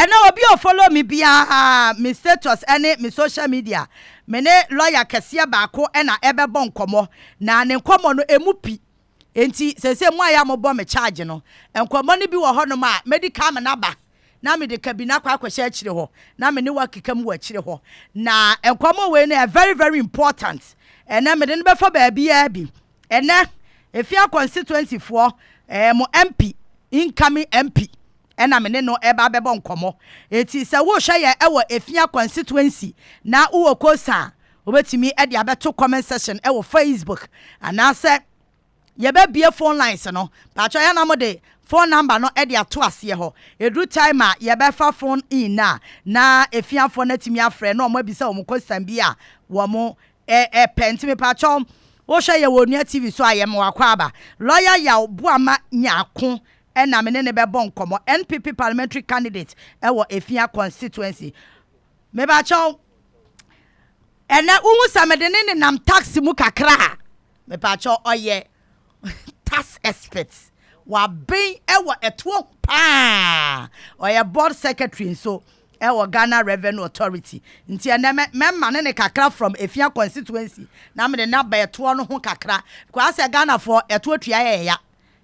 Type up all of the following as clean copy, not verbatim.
And now be follow me bia me status any me social media. Me ne lawyer kesia baako e na ebe bon komo na ne komo no emupi. Enti se mo aya mo bo me charge no. Enkomo no bi wo ho no ma medical me na ba. Na me de kabina kwa kwahye akire ho. Na me ne wa kekam wa akire ho. Na enkomo we na very very important. Na me de ne be fa ba bia bi. Ene efia constituency for mo MP incoming MP. Ena me ne no eba bebo nkomo eti se wo hwe ye ewo efia constituency na wo kosa obetimi e de abeto comment section ewo Facebook anase ye be bie phone lines no pacho ya na mo de phone number no e de ato ase ho edu time a ye be fa phone in na efia phone na timi afre no mo bisa wo kosa bi a wo mo pentimi pacho wo hwe ye wo Onua TV so ayem wakwa aba Lawyer Yaw Boamah-Nyarko ena me ne be bon komo NPP parliamentary candidate ewo efia constituency me ba chaw ena unhu samede ne nam taxi mu kakra me ba chaw oye tax experts wa ben ewo eto pa oye board secretary so ewo Ghana Revenue Authority nti ena me ma ne kakra from efia constituency na me na ba eto no ho kakra because Ghana for eto tua ya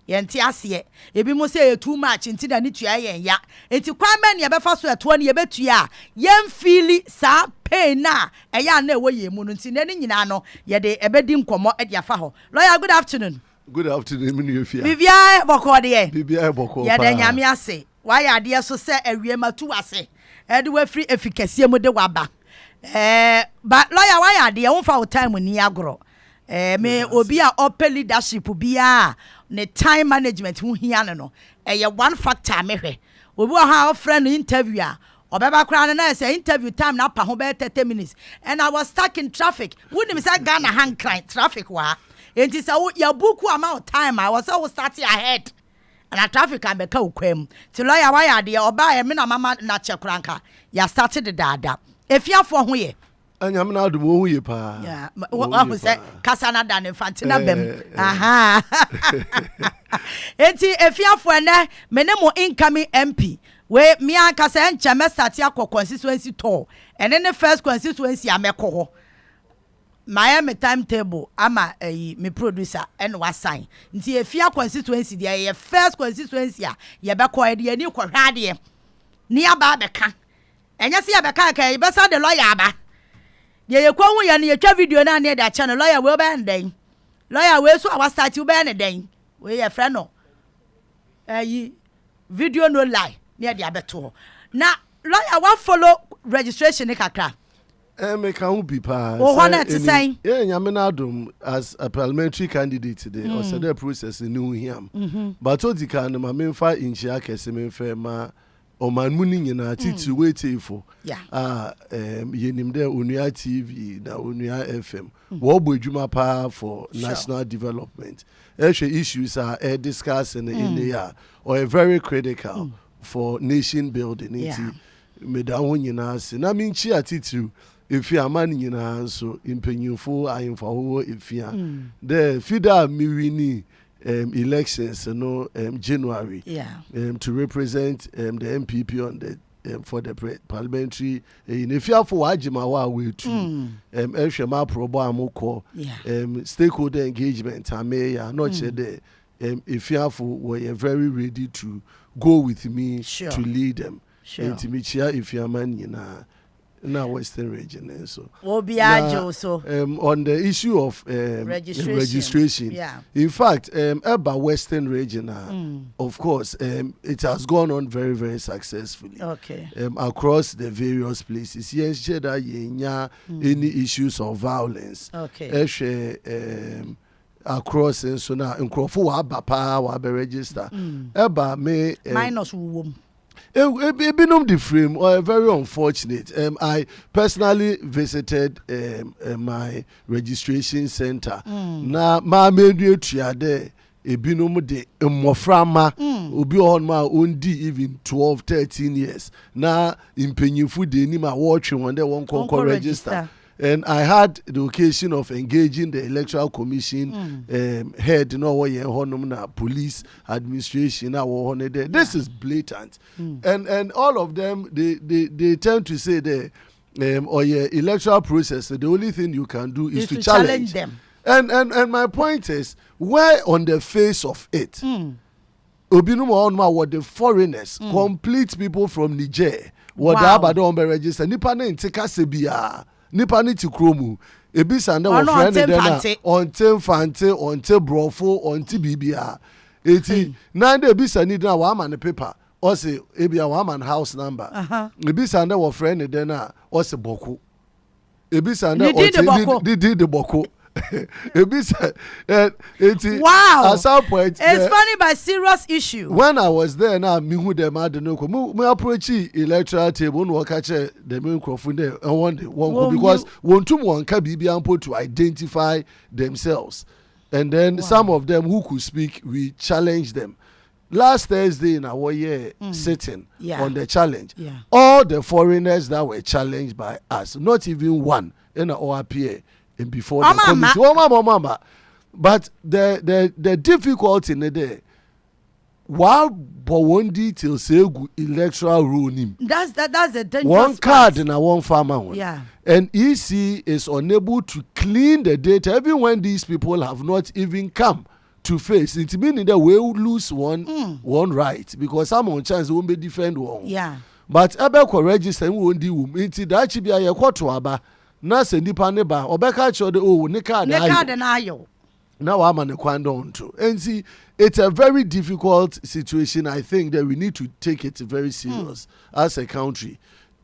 yenti ase ebi mo say too much nti da ni tua yen ya enti kwan ba ne be fa so eto ne ye betua yen feel sa pain na eya na ewo ye mu no nti ne nyina no ye de ebedi nkomo e de afa ho. Lawyer, good afternoon. Good afternoon, Minufia. Bibia boko de Bibia boko ye de nyame ase why ade so se awie matu ase e de wa free efikasie mu de waba but lawyer why ade won fa time ni agro me obi a open leadership bia ne time management hu hia no one factor me hwe obi ha friend interview a obeba kra na say interview time na pa ho be 30 minutes and I was stuck in traffic wouldn't me say Ghana hang cry traffic wa enti say ya book amount time I was always starting ahead and a traffic can be ka ukwem ti lawyer why ade oba e me na mama na chekranka ya started the dada efiafo ho ye anyam na adum wo ye pa yeah wo say kasa na dan infantina bem aha enti efiafo ene me ne mo incoming MP we mi akasa enche me start akọ constituency tour ene ne first constituency amekọ ho my timetable ama me producer and was sign nti efia constituency dia first constituency a ye bekọ e dia ni kọ hwade ni aba beka enye se ye beka ka ye besa de lawyer aba ye kwa hu ye ne twa video na ne da channel lawyer we be ndeng lawyer we so awa start we be ne den we ye friend no video no lie ne de abeto na lawyer wa follow registration ne kakra me can be pa yeah nyame na adom as a parliamentary candidate today or say the process new him but odika no ma memfa inchia kese memfa ma omanmu ni nyina titi wait for yenim de Onua TV na Onua FM wo bo adwuma pa for national development issues are discussed in the year or very critical for nation building me da ho nyina se na minchi atitu efi amani nyina so impenyufo ayemfa ho efia the fida miwini elections January to represent the MPP on the for the parliamentary in efia for wajima wa we tu ehwema probo amoko stakeholder engagement ameya no che the efia for were very ready to go with me to lead them intimichia efia man nyina na Western region so on the issue of registration in fact about Western region of course it has gone on very very successfully across the various places yes any issues of violence across so na nkrofo wa bapa wa be register eba me minus wom Ebinum the frame or very unfortunate. I personally visited my registration center. Na ma medu etua de ebinum de mmoframa obi on ma ondi even 12-13 years. Na impenyinfu de ni ma watch one de won kon register. And I had the occasion of engaging the Electoral Commission head, police administration. This is blatant. And all of them, they tend to say that electoral process, the only thing you can do is to challenge them. And my point is, where on the face of it, Obinuma Onua were the foreigners, complete people from Niger, were the Abadon be registered. Nipa ne nteka sebia, nipa ne tikromu. Ebisa nde wo friend de na onte fante, onte brofo, onte bibia. Eti na nde ebisa ni na wa man paper. Ose ebia wa man house number. Ebisa nde wo friend de na ose boko. Ebisa nde did the boko. Wow. At some point, it's funny but serious issue. When I was there now, me who them I don't know. Me approach electoral table no catch the main microphone there and one because one can be able to identify themselves. And then some of them who could speak, we challenge them. Last Thursday in our year sitting on the challenge, all the foreigners that were challenged by us, not even one in our ORPA. Before the committee. But the difficulty in the day, while one detail say electoral rule that's the dangerous one card part. In a one farmer one. And EC is unable to clean the data even when these people have not even come to face it, meaning that we will lose one right because some on chance won't be defend one. But Ebeko register won't do it that should be a quarter aba. Na se nipa ne ba obeka cho de ne card na ayo now I'm on a kwando to and see it's a very difficult situation. I think that we need to take it very serious as a country.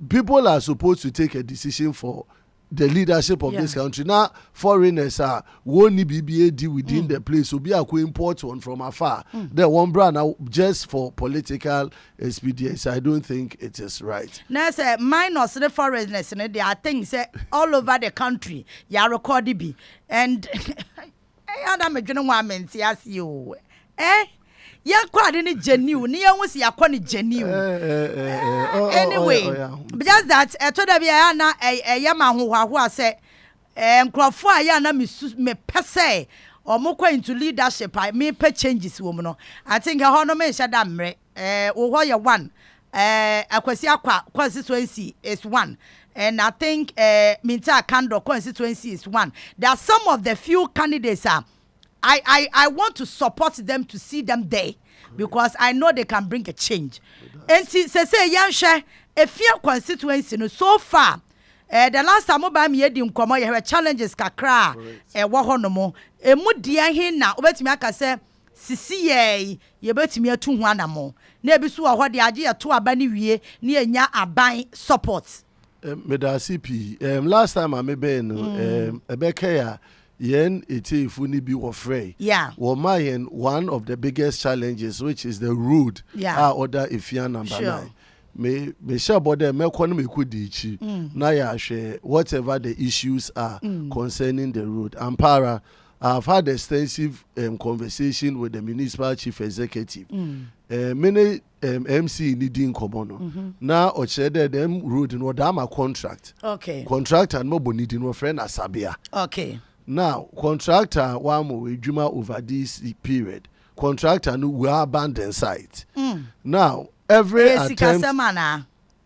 People are supposed to take a decision for the leadership of this country. Now foreigners are won't BBAD within the place so be a import one from afar. The one brand now just for political expedience. I don't think it is right. Now say minus the foreigners there are things all over the country ya record be and Adam adwene wa menti asio ya kwade ne genuine ne yan wusi yakọ ne genuine anyway just that etoda bia na yama hohwaho say nkrofo aya na me pese omukwa into leadership me pe changes wo mu no I think ho no me hye da mre wo ho ye one akwasi akwa constituency is one. And I think Minta Kando constituency is one. There are some of the few candidates I want to support them to see them there because I know they can bring a change. And say yanshe a few constituency no so far the last time oba me yedi nkomo ye have challenges kakra wo honomo emu dia hin na obetimi aka say sisi ye betimi atu ho anamo na ebisu wo ho de age ye to aba ni wie na enya aban support. CP last time I maybe no Ebeka yen ete funi bi wo frey wo mayen one of the biggest challenges which is the road order ifia number 9 me share body me kono me kudi chi na ya hwe whatever the issues are concerning the road ampara I've had extensive conversation with the municipal chief executive. Many MC needing common. Now, or them road in Wadama contract. Okay. Contractor and mobile needing no friend Asabia. Okay. Now, contractor one more Juma over this period. Contractor no will abandon site. Now, every attempt.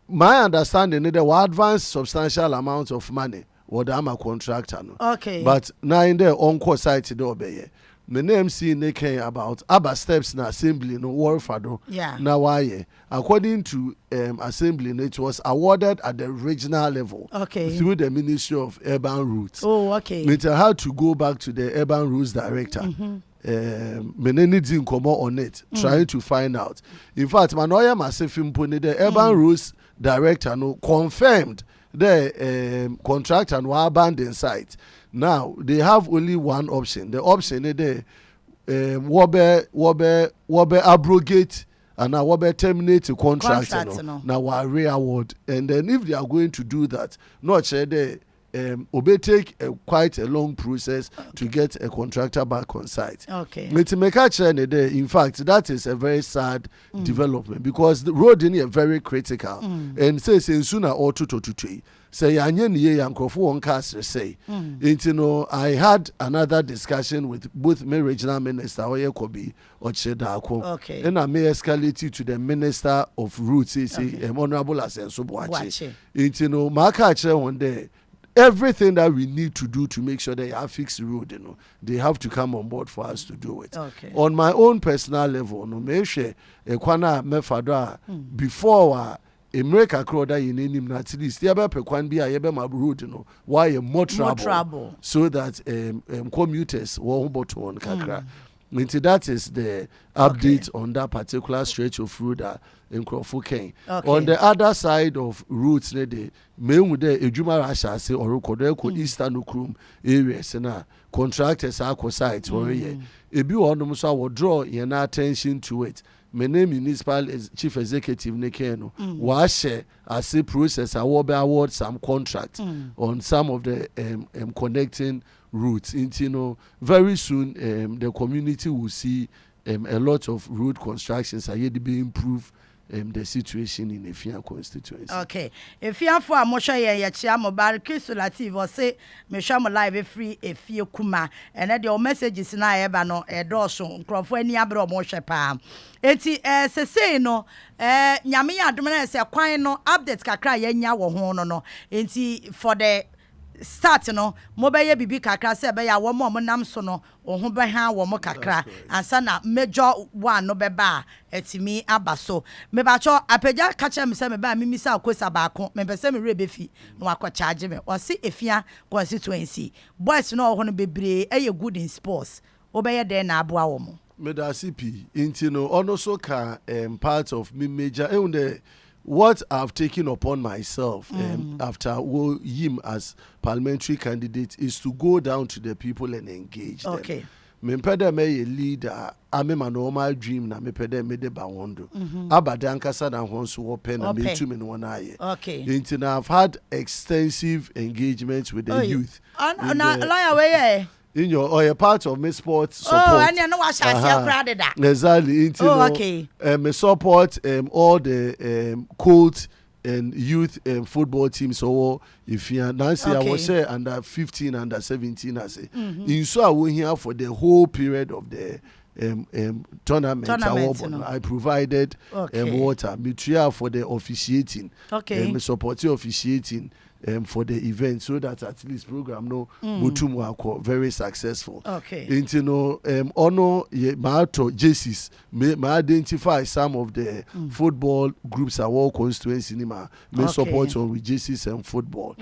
My understanding is that we advance substantial amounts of money. What I'm a contractor no. Okay. But now in the on-court site to obey. My name see they care about Abba steps na assembly no warfado. Now why? According to assembly, it was awarded at the regional level. Okay. Through the Ministry of Urban Routes. Oh, okay. It had to go back to the Urban Routes Director. Menenidin come on it, trying to find out. In fact, Manoya Masefim Pone, the Urban Routes Director no confirmed the contract and were abandoned site. Now they have only one option. The option is the wabe abrogate and now wabe terminate the contract. Now we re-award, and then if they are going to do that, not sure the take quite a long process to get a contractor back on site. Okay. In fact, that is a very sad development because the road in here very critical. And says in sooner or two. Say I had another discussion with both my regional minister Oyekobi Ochedako. Okay. And I may escalate it to the minister of routes, Honorable Asenso Boache. Makache one day. Everything that we need to do to make sure they have fixed the road, they have to come on board for us to do it. Okay. On my own personal level, before America crowd that you name at least road, why more trouble so that commuters won't on kakra. That is the update on that particular stretch of road in Crawford. On the other side of routes, me with the Ejuma Rasha say or Kodeko Eastern Ukrum areas and contractors are sites or ye. A few on them will draw your attention to it. My name municipal chief executive Nekeno was as a process award some contract on some of the connecting routes. Very soon the community will see a lot of road constructions are yet to be improved. The situation in Efia constituency. Okay. Efia for Mosha Yachia Mobile Latif or say Mesham live free Efia Kuma and your messages na ebano a dorsum crop any abro Mosha Pam. Eti say no Nyami Admana say quine no updates kakra yenya wo hono no. Enti for the start no mobile bibi kakra se be ya wo mo nam so no ho be ha wo mo kakra ansa na major one no be ba etimi abaso me ba cho apeja kacha me se me ba mimi sa akosa ba ko me be se me re be fi no akọ charge me o se Efia constituency boys no ho no bebre eye good in sports obeye dey na aboa wo mo me da CP intino also ka part of me major what I've taken upon myself after him as parliamentary candidate is to go down to the people and engage them. Okay. Me pede me a leader, I me my normal dream na me pede me de bawondo. Abada ankasa na honso open na me 2 me no na ye. Okay. Until I've had extensive engagements with the youth. Na lawyer way in your part of me sports support. Oh, and you know what I say crowded that. Exactly. Okay. Me support all the coach and youth football teams. So if you Nancy, I was say under 15, under 17, I say. In so I will here for the whole period of the tournament. I provided water, material for the officiating. Okay. Me support the officiating. For the event, so that at least program Mutumu very successful. Okay. Ono Mato Jesus may identify some of the football groups at all constituency may support on with Jesus and football.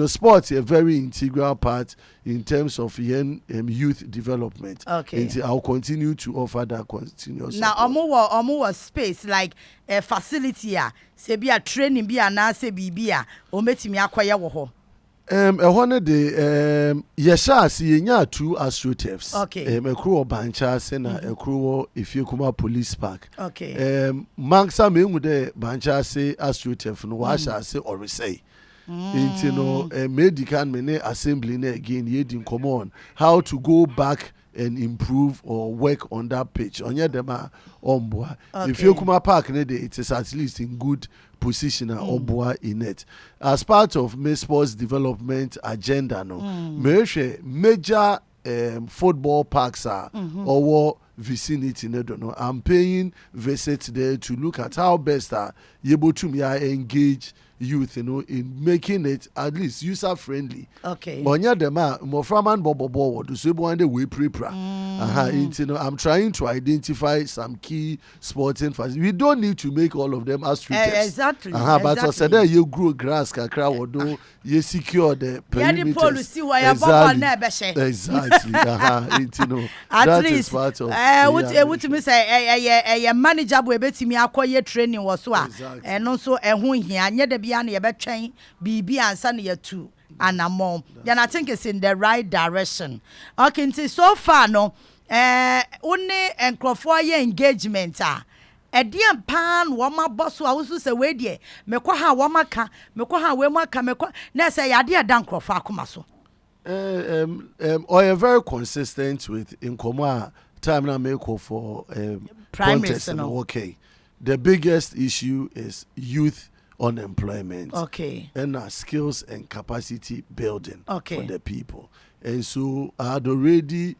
Sports a very integral part in terms of youth development. Okay. I'll continue to offer that continuous now omo space like a facility se be a training be na se bibia o metimi akoye wo ho yesha si yenya 2 astroturfs. Okay. Ekro Bancha se na ekro Ifiekuma Police Park. Okay. Mangsa me hu de Bancha se astroturf no wa sha se orisei. Medical mene assembly na again yedin come on how to go back and improve or work on that pitch. Onye dem omboa. If you come park it is at least in good position omboa in it. As part of my sports development agenda major football parks are or vicinity I'm paying visits there to look at how best able to engage youth in making it at least user friendly. Okay. Onya dem moframan bobo do so one way prepra. I'm trying to identify some key sporting facilities. We don't need to make all of them as streets. Exactly. But I said that you grow grass kakra wodo you secure the perimeters. Exactly. At least part of what me say a manager we betimi akoye training was so and also ehun hia nye de bia na ye betwen bibi ansa na yatu anamom. Then I think it's in the right direction. Okay, so far no only enkrofo ye engagement ɛdeɛ pan wɔma bɔ so a wosu sɛ wei deɛ mekɔ ha wɔma ka mekɔ ha wei mu aka mekɔ na sɛ yɛadeɛ da nkurɔfo akoma so or you're very consistent with Nkoma time na make for primaries. Okay, the biggest issue is youth unemployment. Okay, and skills and capacity building for the people. And so I had already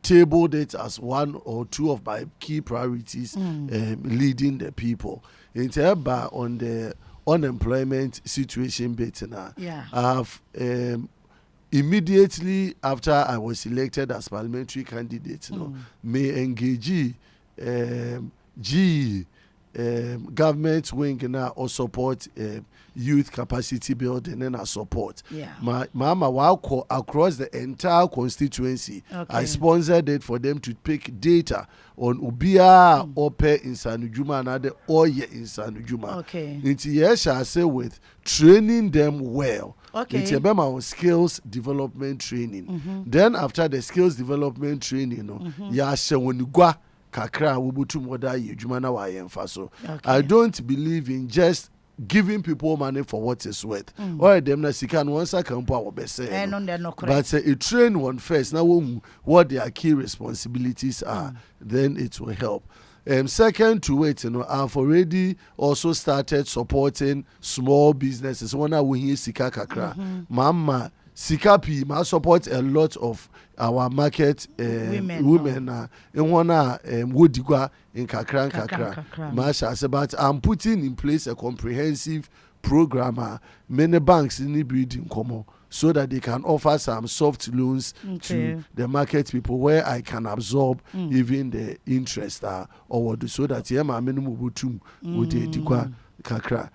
tabled it as one or two of my key priorities leading the people. In terms on the unemployment situation bit now, I have immediately after I was elected as parliamentary candidate, may engage government wing now or support youth capacity building and support. Mama Wako across the entire constituency. I sponsored it for them to pick data on Ubia Ope in Sanujuma and other Oye in Sanujuma. It's yes, I say with training them well. It's about my skills development training. Then after the skills development training, Yasha kakra wubutu moda yejuma wa yemfa so. I don't believe in just giving people money for what it's worth. Or them na sika no once can po obese. But a train one first now what their key responsibilities are, then it will help. Second to it, I've already also started supporting small businesses. One we hear sika kakra. Mama Sikapi ma support a lot of our market women in one wodigwa in kakra. Masha, but I'm putting in place a comprehensive program. Many banks in the building come so that they can offer some soft loans to the market people where I can absorb even the interest or what so that yema minimum butum would digwa kakra.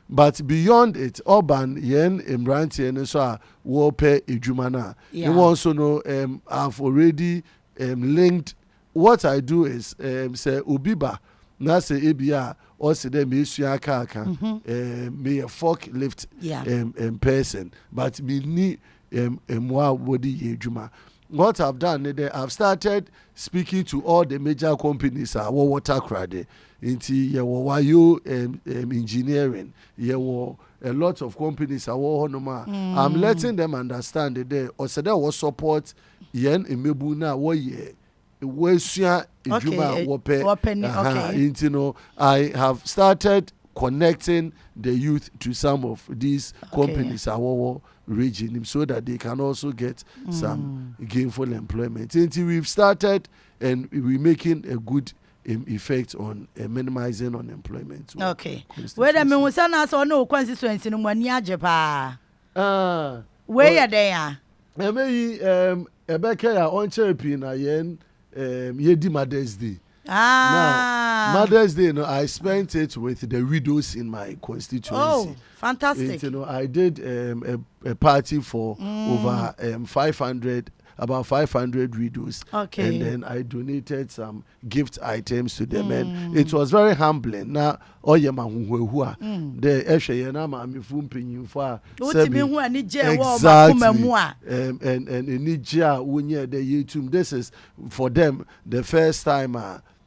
But beyond it, urban yen Imranti and so will pay Ijumana. You also know I've already linked what I do is say Ubiba na say ABR or say them kaka me a forklift person, but me ni mwa wodi Ijuma. What I've done, I've started speaking to all the major companies. Water credit, into Wayo engineering. A lot of companies. I'm letting them understand that or so that was support yen imebuna woye. I have started connecting the youth to some of these companies our region so that they can also get some gainful employment. Until we've started and we're making a good effect on minimizing unemployment. Okay. Wait a minute, we say na so no constituency no mani age pa. Where you there? Ebeke ya on cherry na yen yedi Mother's Day. Now, Mother's Day, I spent it with the widows in my constituency. Oh, fantastic! I did a party for over 500, about 500 widows. Okay. And then I donated some gift items to them, and it was very humbling. Now, oh yeah, the Eshayana mami fumpin for and Nija Wunya the YouTube. This is for them the first time.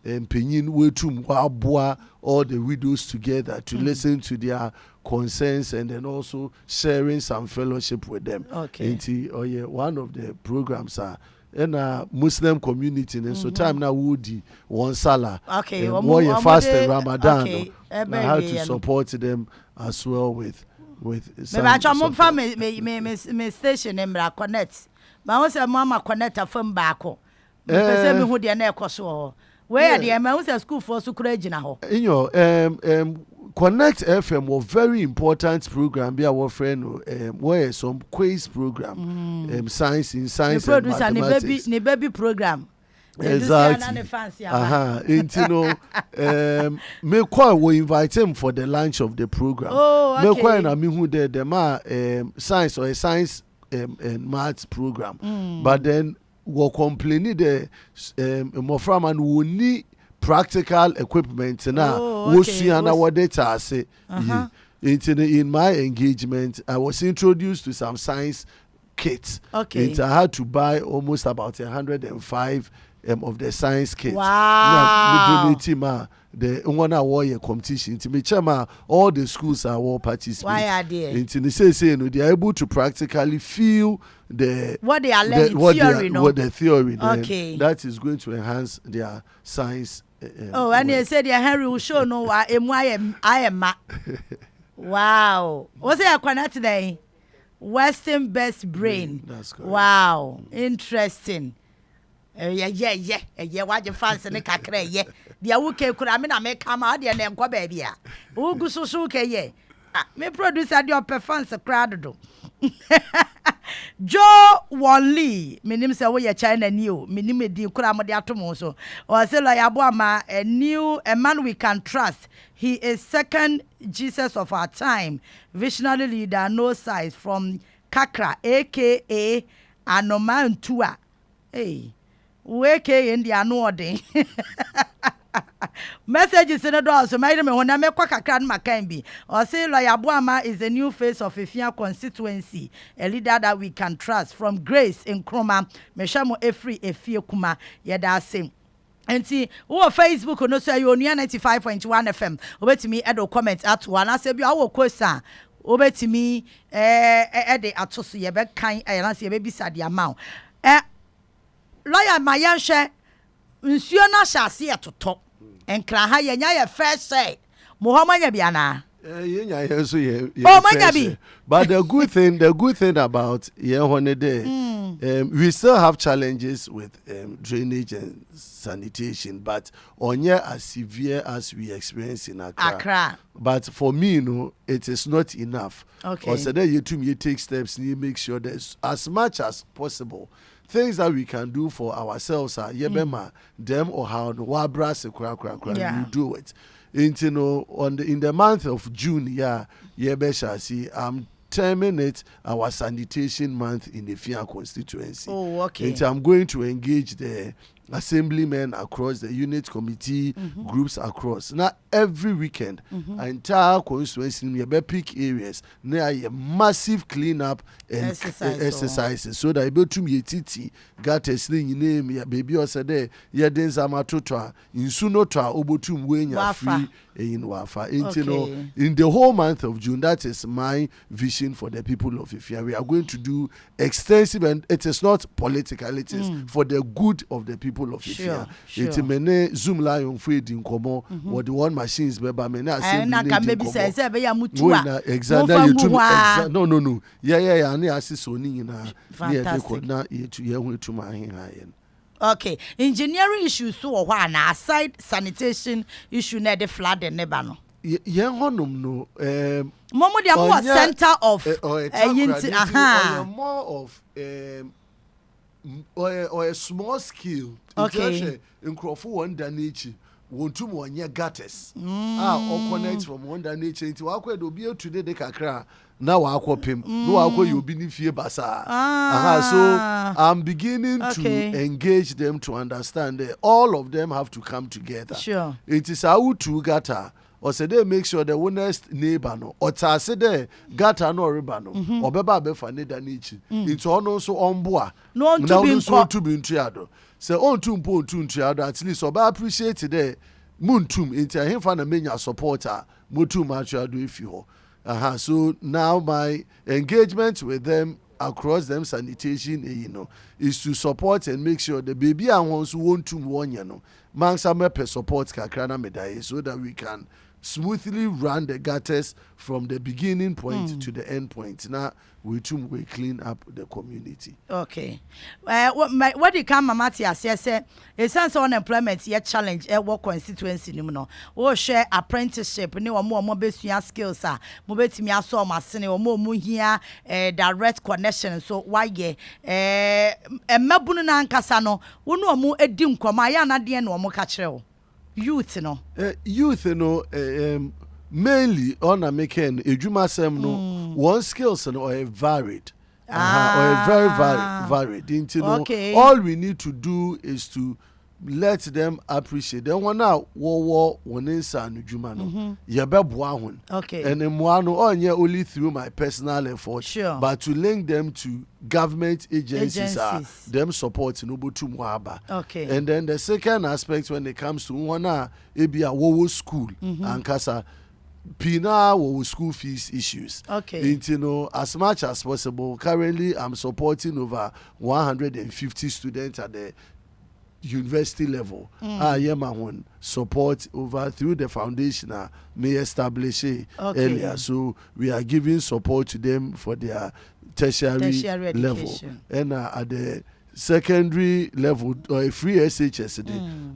Pinyin wetum wabwa all the widows together to listen to their concerns and then also sharing some fellowship with them. One of the programs are in a Muslim community and so time now woody one salah. One fast and Ramadan. I had to support them as well with some me station Emra Connect. But once a mama connect a phone back. Me who the na where the amount of school for Sukrejina. Connect FM was very important program. Be our friend where some quiz program, science in science and mathematics. The baby program. Exactly. Me call we invite him for the launch of the program. Me call na me who the science or a science and maths program, but then. Were complaining the Moframan will need practical equipment now. In my engagement, I was introduced to some science kits. I had to buy almost about 105 of the science kit. Wow. The one warrior competition. To me, chama all the schools are all participate. Why are they? And to say they are able to practically feel what they are learning, what the theory. Okay. That is going to enhance their science. And they said Henry will show no I am. Wow. What's it today? Western best brain. That's correct. Wow. Interesting. Yeah. What you fancy ne kakra yeah. Dia wo ke kura me na me kama dia na enko ba bia. Wo gu so ke ye. Me producer dia performance crowd do. Joe Wally, minim say we China new, minim di kura mo de atomo so. O say Lawyer Boamah, a man we can trust. He is second Jesus of our time, visionary leader, no size from Kakra, aka Anomantua. Hey, wake in the anode. Messages in the door, so my name when I make Kakra Makambi. Or say Lawyer Boamah is the new face of Ifia constituency, a leader that we can trust. From Grace in Kroma, Meshamo Efri Efie Kuma, Yada same. And see, who Facebook no say you on 95.1 FM. Over to me, Edo comment at one. I said, you are question. Over to me, Eddie Atosu, ye be kind, and I say, baby, sad the amount. Lawyer Mayanshe, Monsieur Nasha see at top. And Kraha, ye first say, Muhammad Yabiana. But the good thing about we still have challenges with drainage and sanitation, but only as severe as we experience in Accra. But for me, it is not enough. Okay. Or so that you take steps and you make sure that as much as possible, things that we can do for ourselves are them or how you do it. In the month of June, I'm terminate our sanitation month in the Fia constituency. Oh, okay. And I'm going to engage the assemblymen across the unit committee groups across. Now every weekend, entire constituency in the peak areas, there are massive cleanup and exercises. So that able to me titi got a sling in name ya baby or said there ya denzama totra in sunotra obotum wenya free in Wafa. In the whole month of June, that is my vision for the people of Ifia. We are going to do extensive, and it is not political, it is for the good of the people of Ifia. It's many Zoom lion feed in Komo or the one machines beba mena no. Yeah, and assist oni na okay, engineering issues so one aside sanitation issue na the flood and neba no. No. Momo dia more center of more of or a small scale. Okay. In Crawford one nature. Won't to one year gutters. Or connect from one nature into Aqua do be today the Kakra. Now Aqua Pim. No Aqua you be fear basa. So I'm beginning to engage them to understand that all of them have to come together. Sure. It is how to gata. Or say they make sure the honest neighbor no or ta say they gata no riba no or beba be fa neda nichi it's also on boa no to be triado say on to triado at least oba appreciate today muntum into him fa na menya supporter mutum triado if you so now my engagement with them across them sanitation is to support and make sure the baby and ones who want to one man some support kakrana medai so that we can smoothly run the gutters from the beginning point to the end point. Now we clean up the community. Okay. What do you come, Matias? Yes, it sounds unemployment yet challenge a work constituency. No, share apprenticeship. No more basic skills. Mobile me aso masini or more here direct connection. So why mabunu na nkasano. Unu omu edim kwama ya na de no omu kachero. Youth mainly on a making ejuma sem no one skills or a varied or a very varied. All we need to do is to let them appreciate. Then when now war one inside Juma no, yebeboa okay. And Moano only through my personal effort, sure. but to link them to government agencies. Them support Nobutu Mwaba. Okay. And then the second aspect when it comes to Onua, it be a Wowo school and Kasa. Pina or school fees issues. Okay. And, as much as possible, currently I'm supporting over 150 students at the university level. Support over through the foundation may establish earlier. So we are giving support to them for their tertiary level. And at the secondary level, or free SHS.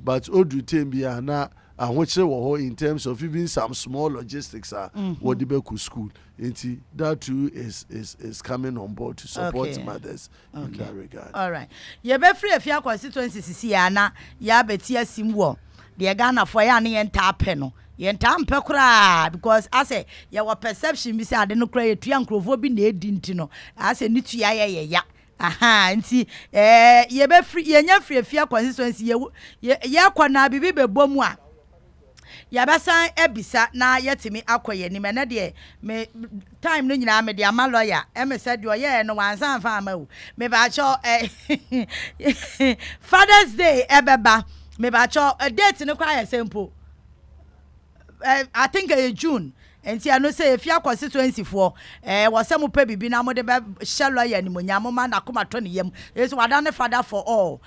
But Odu Tembia na in terms of even some small logistics what the Beku school. That too is coming on board to support mothers in that regard. All right. You be free if your constituency see ana ya betia simwo. The Ghana for ya ni enta peno. Yenta ampe kura because I say your perception be say ade no kura yetua nkrofo bi na edi ntino. I say ni tua ya. Aha, nti ye be free ye nya free if your constituency ye kwa na bibi be bomu a yabasan ebisa na yetimi akoye ni me na de me time no nyina me de ama lawyer me said yo ye no wansan fa ama wo me ba cho Father's Day ebeba me ba cho date no kwa simple I think June. And I know say if you are constituency for was some pay bibi na mo de be share lawyer ni mo nyamo ma na koma to ne yam is wadane father for all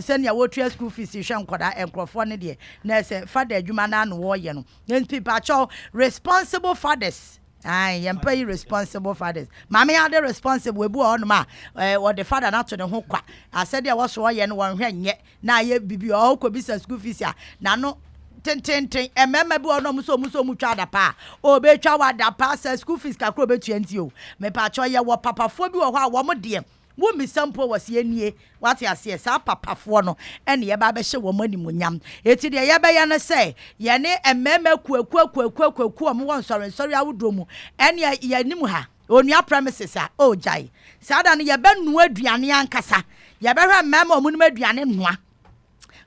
send your water school fees you hwe nkoda enkrofo ne de na say father adwuma na no wo ye no then people are responsible fathers. Yam pay responsible fathers. Mama are the responsible ebu on ma or the father not to the ho kwa. I said there was one ye no one hwe nye na ye bibi o ko bisa school fees ya na no ten emema bi ono muso mutwa da pa o be twa wa da pa sa school fees ka kro be 20 o me pa cho ye wo papafo bi wo ho a wo mo de wo mi sample was ye nie what ya say sa papafo no ene ye ba be hye wo mani munyam eti de ye be ye no say ye ne emema kuaku mo won sorry awodo mu ene ye nim ha onua premises a o jai sa da no ye be nu aduane ankasa ye be hwa emema omu nim aduane noa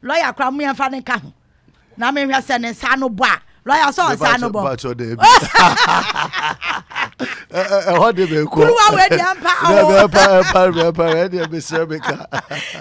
lawyer kra mu ye fa ne ka ho na me hwa se ne sa no bo a lawyer so sa no bo what they be ko wa we di ampa o pa dey be serbica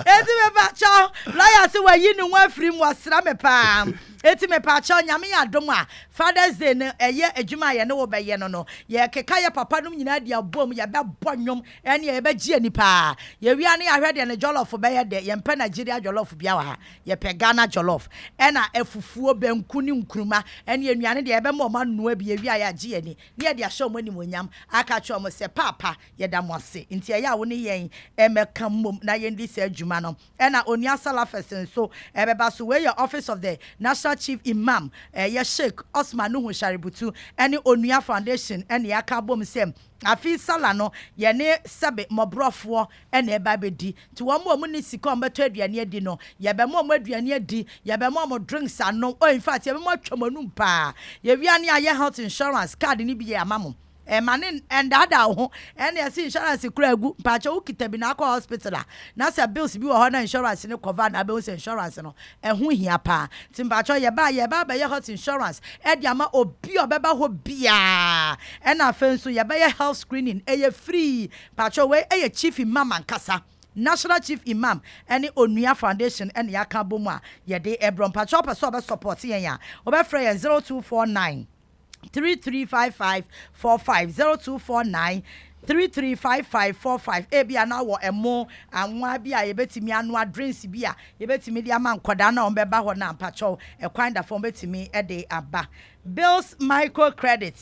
eti me ba cho lawyer se wa yi ni wa free mu wasra me pa eti me pa cho nyame ya dom a Father's Day ne eye adwuma ye ne wo be ye no ye keka ye papa num nyina dia bom ye be bonnwom ene ye be gie ni pa ye wia ne ahwe de ne jollof be ye de ye mpa Nigeria jollof bia wa ha ye pe Ghana jollof ena efufuo benku ni nkruma ene anuane de ye be mo ma noa bi ye wia ya gie ni ne ye de ahwe mo ni monyam aka cho mo se papa ye da mo se nti ye ya wo ne yen emeka mom na ye ndi se adwuma no ena Onua Salafesin so ebeba so we your office of the National Chief Imam ye Sheikh Osman Nuhu Shaributu ene Onua Foundation ene aka bom sem afi sala no ye ne sebe mobrofo ene eba bedi ti wo mo ni sika o beto aduane adi no ye be mo aduane adi ye be mo drinks ano o in fact ye be mo atwamanum pa ye wia ne aye health insurance card ni bi ye amamo manin and ada ho and yes insurance kura gu pacha ukita bi na akọ hospital na say bills bi wo ho na insurance ne cover na be insurance no ho hia pa tim pacha ye ba be ye health insurance e dia ma obi obeba ho bia e na afenso ye be ye health screening e ye free pacha we e ye chief imam ankasa National Chief Imam any Onua Foundation and Yaka Boamah ye de Ebron pacha person be support yen ya obefra 0249 335545 0249 335545 ebia na wo emo anwa bia yebetimi anwa drinks bia yebetimi dia man koda na ombeba ho na pacho ekwan da fo betimi e de aba Bills microcredit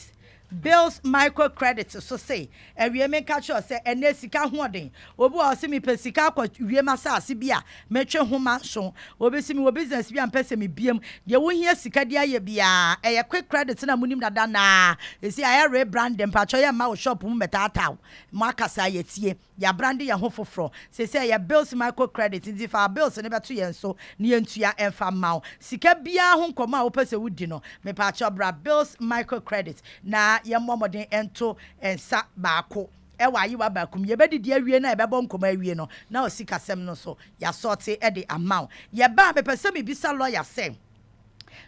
so say ewie me catch us say ene sika hoden obi o se mi pesika kwa wie masase bia metwe homa so obi se mi wo business bia mpese mi biem de wo hia sika dia ye bia eye quick credit na munim dada na esi aye rebrand dem pacho ye ma wo shop mu betata mo akasa ye tie ya brand ye ho foforo say ya Bills microcredit ndi fa bills ne beto ye nso ne ye ntua emfa mawo sika bia ho nkoma a wo pese wudi no me pacho bra Bills microcredit na ye momodin ento ensa baako wa yi wa ba kum ye bedi die awie na e bebo nkoma awie no na osikasem no so ya sorte e de amount ye ba me pese me bisa lawyer say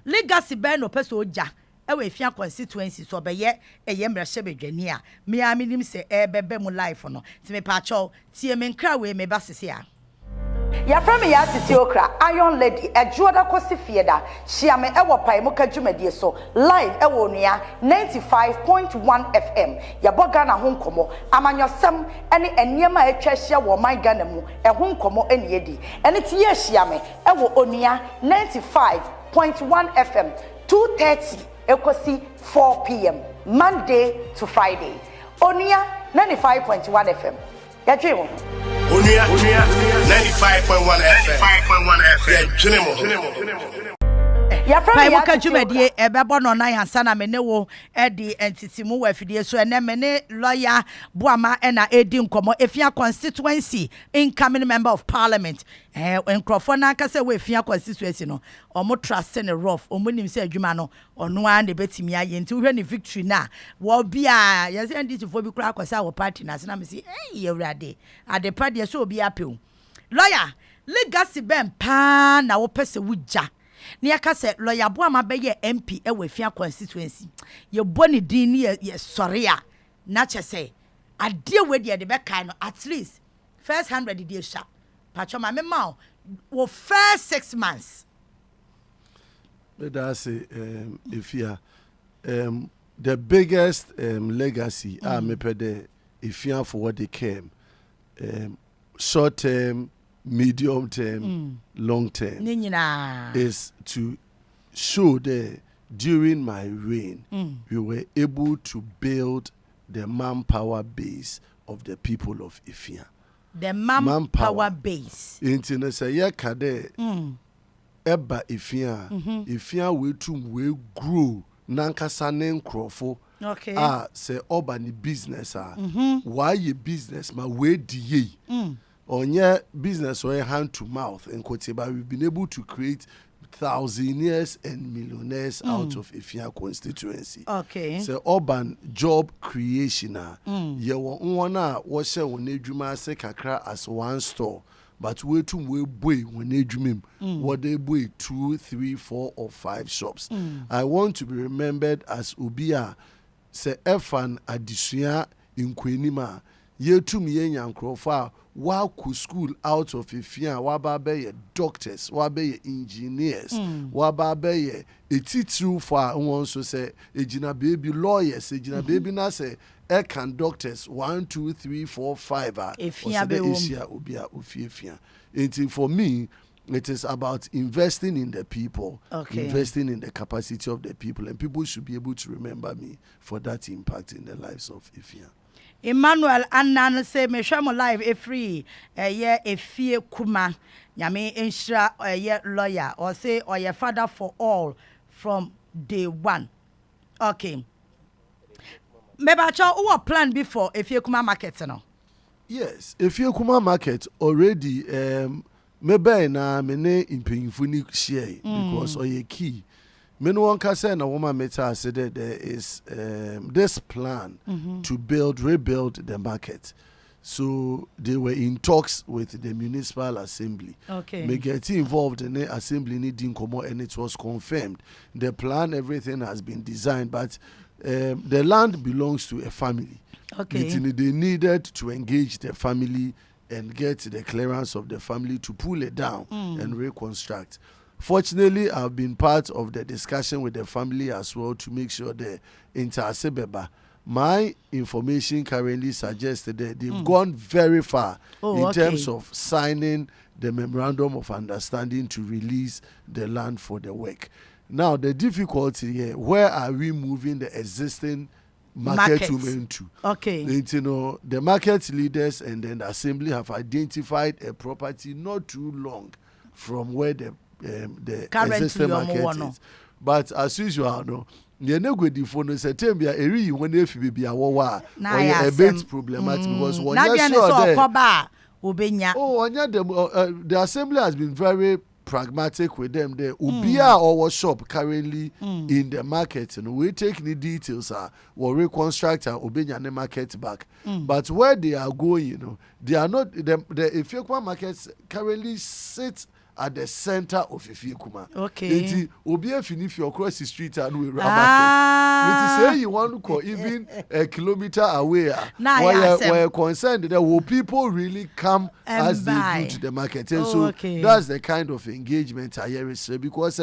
legacy ben no pese oja e we fia constituency so be ye eye mrehye bedwani a me a minim se e bebe mu life no ti me pa cho tie me nkra we me ba sese a ya from Yaa Titi Okrah Iron Lady ejuoda kosi fieda shia me ewo pai mu kadwumadie so live ewo Onua 95.1 FM ya boga na ho nkomo amanyosem ene eniema etwa hia wo man Ghana mu ho nkomo ene yedi ene ti ye shia me ewo Onua 95.1 FM 2:30 ekosi 4 p.m. Monday to Friday Onua 95.1 FM ya dream Onua 95.1 FM. 95.1 FM. Ya from Yaa Titi ebebo no na yansa na me ne wo edi entitimu wa fidie so ene me ne Lawyer Boamah na edi nkomo efia constituency incoming member of parliament nkrofo na aka se we efia constituency no omo trust ne rough omo nim se adwuma no Onua na betimi aye nti hwe ne victory na wo bia ye se nditi fo bi kura akosa wo party na se na me se ewrade ade party so obi apeu lawyer legacy ben pa na wo pese wuja ni aka se Lawyer Boamah be ye MP e we fia constituency ye boni din ni ye sore a na che se ade we de be kai no at least first 100 dey sharp pacho ma me ma wo first 6 months but I say if you the biggest legacy me pede if you for what they came short term medium term, long term is to show that during my reign, we were able to build the manpower base of the people of Ifia. The manpower base. Into say ya kade eba Ifia. Ifia we grow nankasa ne nkrofo. Okay. Say urban business why ye business ma we die. On your business or hand to mouth and Koteba, we've been able to create thousandaires and millionaires out of Ifia constituency. Okay. So urban job creation. You want washer when they say kakra as one store, but we to we boy when they dream what they boy 2, 3, 4 or 5 shops. I want to be remembered as Ubia se Efan Adisuya in Quenima. Ye to me Yankrofa. Wa ku school out of Ifia, wa ba be doctors, wa be engineers, wa ba be teacher for one so say ejina baby lawyers, ejina baby na say can doctors 1, 2, 3, 4, 5 Ifia be Asia obia ofia. It for me it is about investing in the people, investing in the capacity of the people, and people should be able to remember me for that impact in the lives of Ifia. Emmanuel Annan say me share my live a free ye a fie kuma nyame enhira ye lawyer or say or your father for all from day one. Okay. Maybe what plan before if you kuma market no? Yes, if you kuma market already maybe na me ne impanyinfo ni share because or ye key. Many one can say na woman meta said that there is this plan to rebuild the market. So they were in talks with the municipal assembly. Okay. Me get involved in the assembly needing come and it was confirmed. The plan, everything has been designed, but the land belongs to a family. Okay. They needed to engage the family and get the clearance of the family to pull it down and reconstruct. Fortunately, I've been part of the discussion with the family as well to make sure the intersebeba. My information currently suggests that they've gone very far in terms of signing the memorandum of understanding to release the land for the work. Now, the difficulty here, where are we moving the existing market women to? Okay. The market leaders and then the assembly have identified a property not too long from where the existing market is. But as usual, no, the negodi for no certain be a when if you be a war or a bit problematic because one the assembly has been very pragmatic with them there. Ubia our shop currently in the market, and we take the details or reconstruct and obenya the market back. But where they are going, they are not the Ifiekuma markets currently sit at the center of Ifiekuma. Okay. Obia finish your cross the street and we market. It is say you want to call even a kilometer away. Where concerned that will people really come as they do to the market. And so that's the kind of engagement I hear is because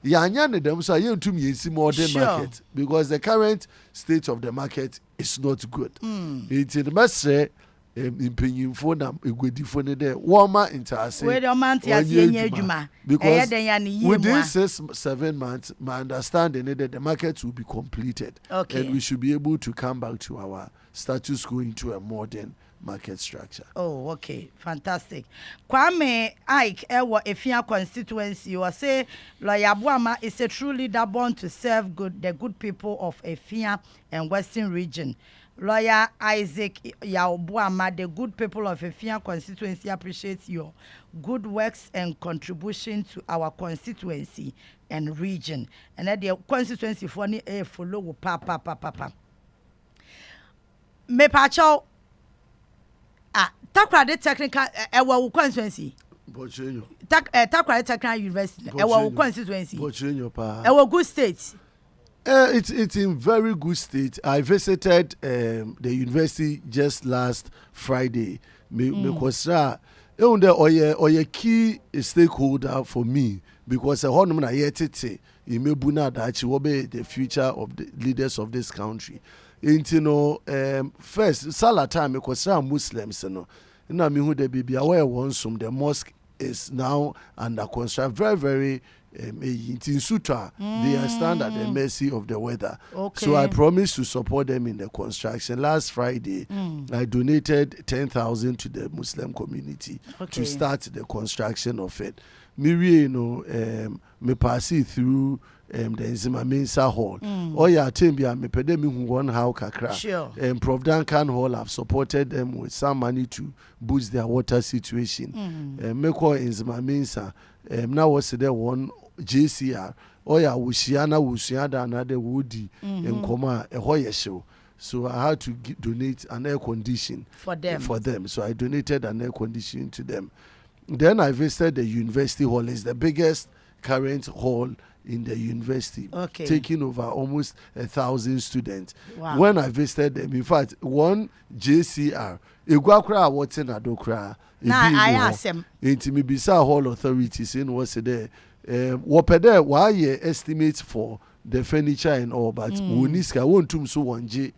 yanya them so you to me see modern market because the current state of the market is not good. It's in the must say impanyimfo na egwadifo ne de woma intase we the month ya yenye adwuma because within 6-7 months my understanding is that the market will be completed and we should be able to come back to our status quo into a modern market structure. Oh, okay. Fantastic. Kwame Ike Ewa Efia constituency, you say Lawyer Boamah is a true leader born to serve the good people of Efia and Western region. Lawyer Isaac Yaw Boamah, the good people of Efia constituency appreciates your good works and contribution to our constituency and region. And that the constituency for any follow pa. Me pacho Takrade technical ewa constituency. Bochenyo. Takrade technical university ewa constituency. Bochenyo pa. Ewa good state. It's in very good state. I visited the university just last Friday. Me kwasra oye key stakeholder for me because honum na yetete imebuna dachi wobe the future of the leaders of this country. First Salah time me kwasra Muslims no. Na me hu the bibia where wonsum the mosque is now under construction. Very, very in Sutra, they stand at the mercy of the weather. So I promised to support them in the construction. Last Friday, I donated 10,000 to the Muslim community to start the construction of it. Me pass it through the Nzima Mensa Hall. Oya Tembia me pede me one how kakra. Sure. Prof Duncan Hall have supported them with some money to boost their water situation. Me call Nzima Mensa. Now was there one JCR. Oya Wushiada another woody and Koma a Hoya show. So I had to donate an air condition for them. So I donated an air condition to them. Then I visited the university hall. It's the biggest current hall in the university, taking over almost 1,000 students. Wow. When I visited them, in fact, one JCR, Igwakra Watson Adokra, I asked him. Intimibisa Hall authorities in what's there. Wapede, why estimates for the furniture and all, but Uniska won't so one J.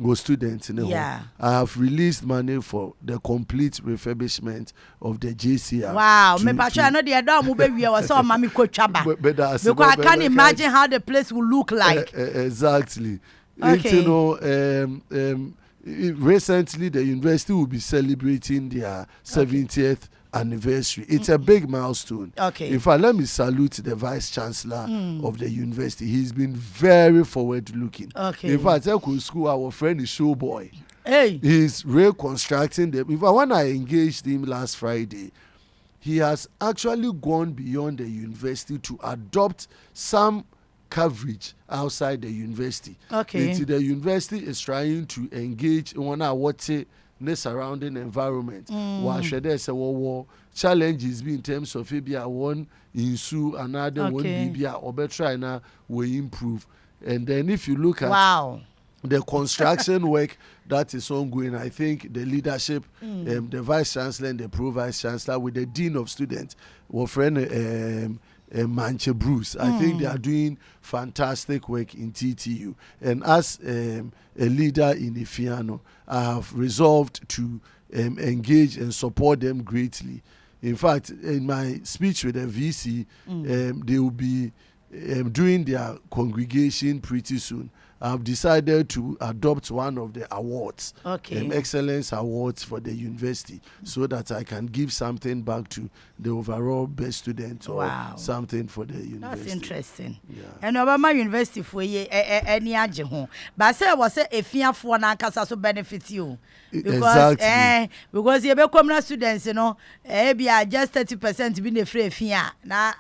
Go students in the hall. I have released money for the complete refurbishment of the JCR. Wow, me pacho I know the adult move we was so mami ko chaba. Because I can't imagine how the place will look like. Exactly. Okay. Recently the university will be celebrating their 70th anniversary. It's a big milestone. Okay. In fact, let me salute the vice chancellor of the university. He's been very forward looking. Okay. In fact, at school, our friend is Showboy. Hey. He's reconstructing them. In fact, when I engaged him last Friday, he has actually gone beyond the university to adopt some coverage outside the university. Okay. The university is trying to engage in one the surrounding environment. There's a challenges be in terms of maybe one issue, another one maybe or better now will improve. And then if you look at the construction work that is ongoing, I think the leadership, the vice chancellor and the pro vice chancellor with the dean of students, our friend Manche Bruce, I think they are doing fantastic work in TTU. And as a leader in Ifiano, I have resolved to engage and support them greatly. In fact, in my speech with the VC, they will be doing their congregation pretty soon. I've decided to adopt one of the awards, excellence awards for the university, so that I can give something back to the overall best student or something for the university. That's interesting. Yeah. And Obama University for ye any aje ho. But say was say efiafo na kasa so benefit you. Because because you be communal students, be just 30% be the free efia na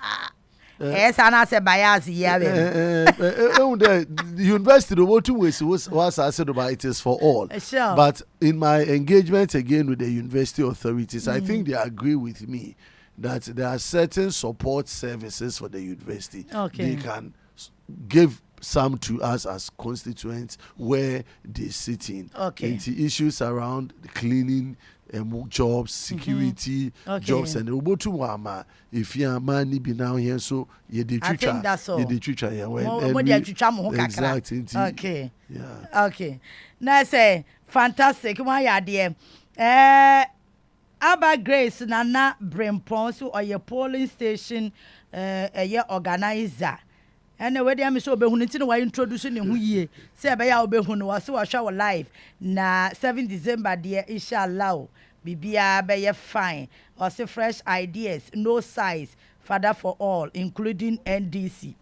yes, and I said bias here. The university, the what was I said about it is for all. Sure. But in my engagement again with the university authorities, I think they agree with me that there are certain support services for the university. They can give some to us as constituents where they sit in. Into issues around cleaning. Jobs, security, jobs, and Ubotuama. If you are money be now here, so you the I think that's all. You the teacher here. Exactly. Okay. Yeah. Okay. Now say fantastic. Why are there? Abba Grace Nana Brempon so or your polling station a organizer. And the way they are so be hunting why introducing who ye say be ya obehunu was so show live na 7 December dear inshallah bibia be fine or say fresh ideas no size father for all including NDC.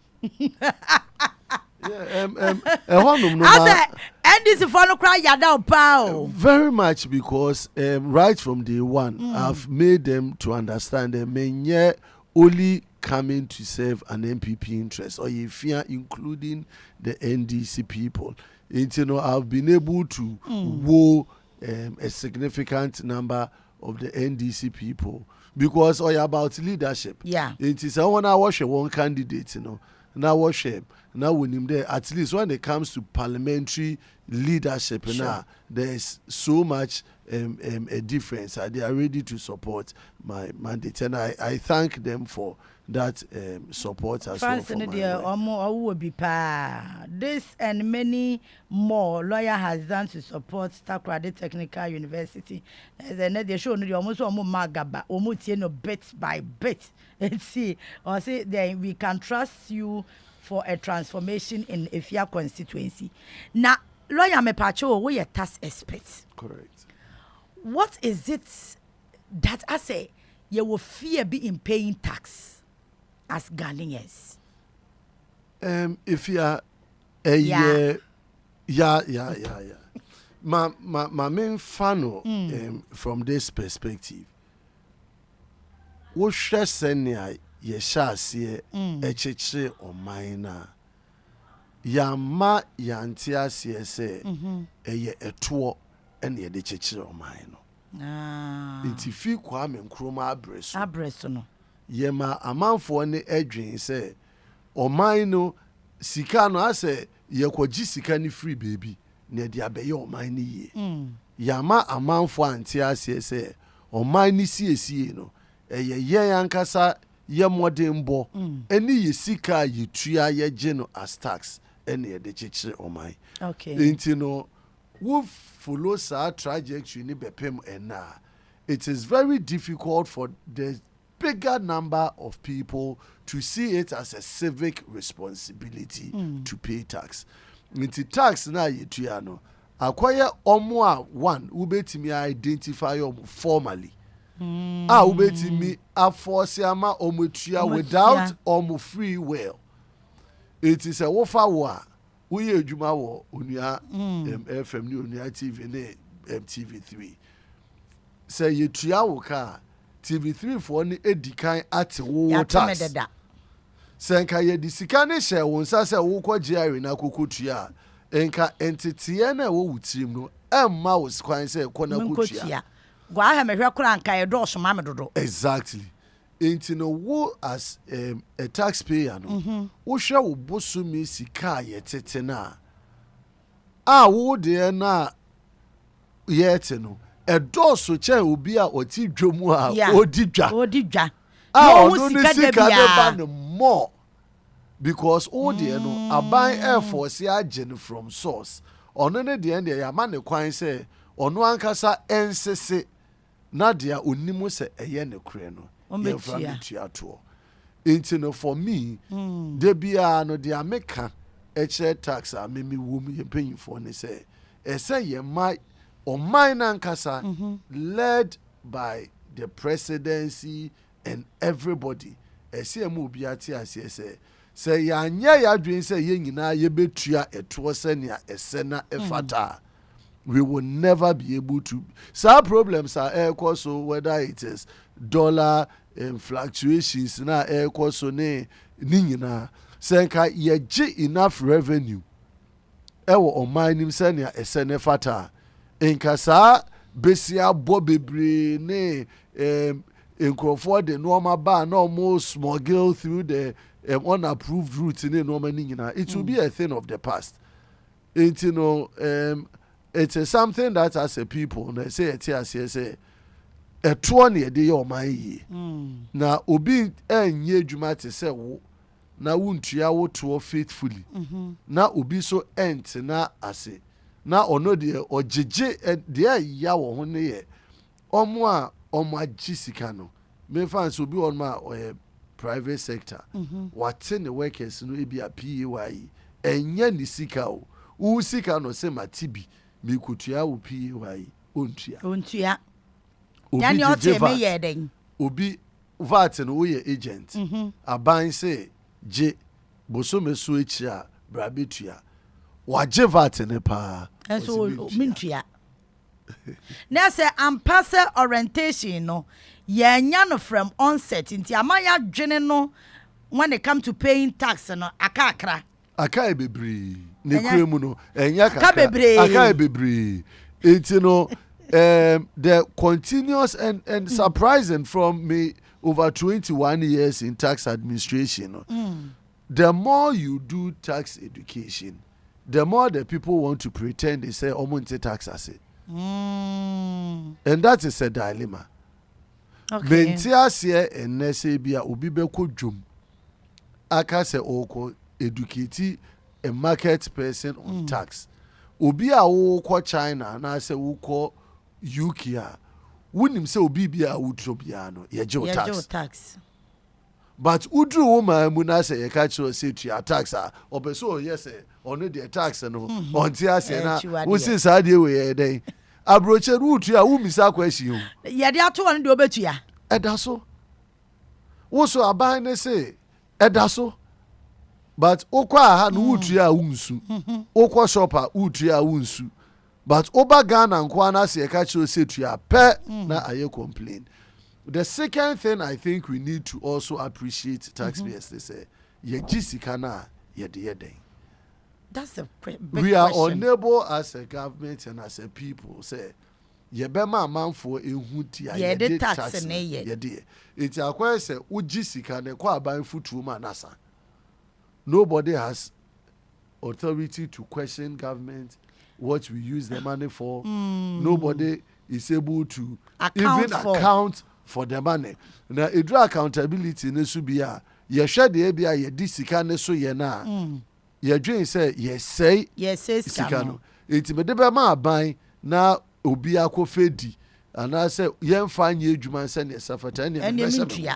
NDC for no cry yada pow. Very much because right from day one I've made them to understand them menye only coming to serve an MPP interest or if you are including the NDC people. I've been able to woo a significant number of the NDC people because about leadership. Yeah. It is I want to watch one candidate, now watch him. Now when him there, at least when it comes to parliamentary leadership, now there's so much a difference. They are ready to support my mandate, and I thank them for that support as well. This and many more Lawyer has done to support Takoradi Technical University. They show you almost magaba, almost bit by bit. Let's see, or say then we can trust you for a transformation in Efia constituency. Now, Lawyer Mepacho, we are tax experts. Correct. What is it that I say you will fear being paying tax as Ghanaians? If you are yeah. My main fan from this perspective, what stress senya ye sha see echiche o maina yama yantia see say eye eto ene ye de chichire o maino nti fi kwa me nkroma abreso no yema amanfo ne adwen say o maino sika no ase ye kwaji sika ni free baby ne de abeye o maino ye yama amanfo antia see say o maino sie no eye yankasa ye modern bo eni ye sika ye tua ye geno as tax eni ye de chichire omai. Okay. Intino wo follow sa trajectory ni bepem ena. It is very difficult for the bigger number of people to see it as a civic responsibility to pay tax. Inti tax na ye tua no akwaya omo a one ubetimi identify omo formally. Ubetimi a force ama omutua without omu free will. It is a wofa wa uye adwuma wo Onua FM ni Onua TV ne TV3. Say ye tua wo ka TV3 for ni edikan ate wo tax. Say nka ye di sika ne hye wo nsa say wo kwa GRA na kokotua. Enka entity na wo wutirim no emma wo kwan say kona kotua. Exactly. Ain't no wo as a taxpayer no. Wo hwe wo boso mi sika ye tete na. Wo de na yete no. E doso che obi a oti dwomu a odidwa. No sika de ba no more. Because o de no aban air force ya gen from source. Ono ne de ya ya ma ne kwan say ono ankasa ensese Nadia unimu se eye ne kure no ye fra tuato Intino for me, there be no the America tax a mimi woman you paying for and say you might or mine and casa led by the presidency and everybody. Say ya ya dream say ye na ye betua eto senia esena efata. We will never be able to. Some problems are air course, so whether it is dollar fluctuations na air course so ne nina senka ye enough revenue. Ewo on mining senia esene fata. Enkasa besia bobebre ne encrofor the normal bar no more smuggle through the unapproved route in normal nina. It will be a thing of the past. It it is something that as a people they say say a 20 day or my ye. Na obi enye dwuma te say wo na wuntua wo to faithfully. Na obi so ent na ase. Na ono de ojeje de ya wo ho ne ye. Omo a omo agisika no. Me fans obi on ma private sector. What in the workers no e bi a PAY. Enye ni sika o. U sika no se matibi. Me kutua wo PAY ontua. Yani o te me ye den. Obi VAT no we agent. Aban say je bosome so echi a brabetua. Wa je VAT ne pa. Enso mintua. Na say ampase orientation no ye nya no from onset nti amaya dwene no when it come to paying tax no akakra. Aka bebre ne kremu no enya kaka. Aka bebre. It the continuous and surprising from me over 21 years in tax administration. The more you do tax education, the more the people want to pretend they say omonte tax asset. And that is a dilemma. Okay. Mentia here and nesebia obi beko dwom. Aka se oko educate a market person on tax. Obi a wo ko China na se wo ko UK a wonim se obi bia wutro bia no ye je tax. But udru wo ma mu na se ye ka che se tua tax a obeso yes ono de tax no onti ase na wo se sa de we ye den abroche rutu a wo misa kwashi o ye de ato ono de obetua edaso wo so aban ne se edaso. But okwa ha no wutua a wunsu okwa shopper wutua a wunsu. But oba Ghana nkwa na se ka che se tua pe na aye complain. The second thing I think we need to also appreciate taxpayers they say ye jisika na ye de den. That's a big we are question. unable as a government and as a people say ye be ma manfo ehu ti ye de tax na ye de it akwa say ujisika na kwa ban futu ma nasa. Nobody has authority to question government, what we use the money for. Nobody is able to account for the money. Now, it draw accountability ne subia. Ye share the ebia ye disika ne so ye na. Ye dream say sika no. It me de be ma ban na obi akofedi. And I say yen fan ye adwuma say ne safata ne.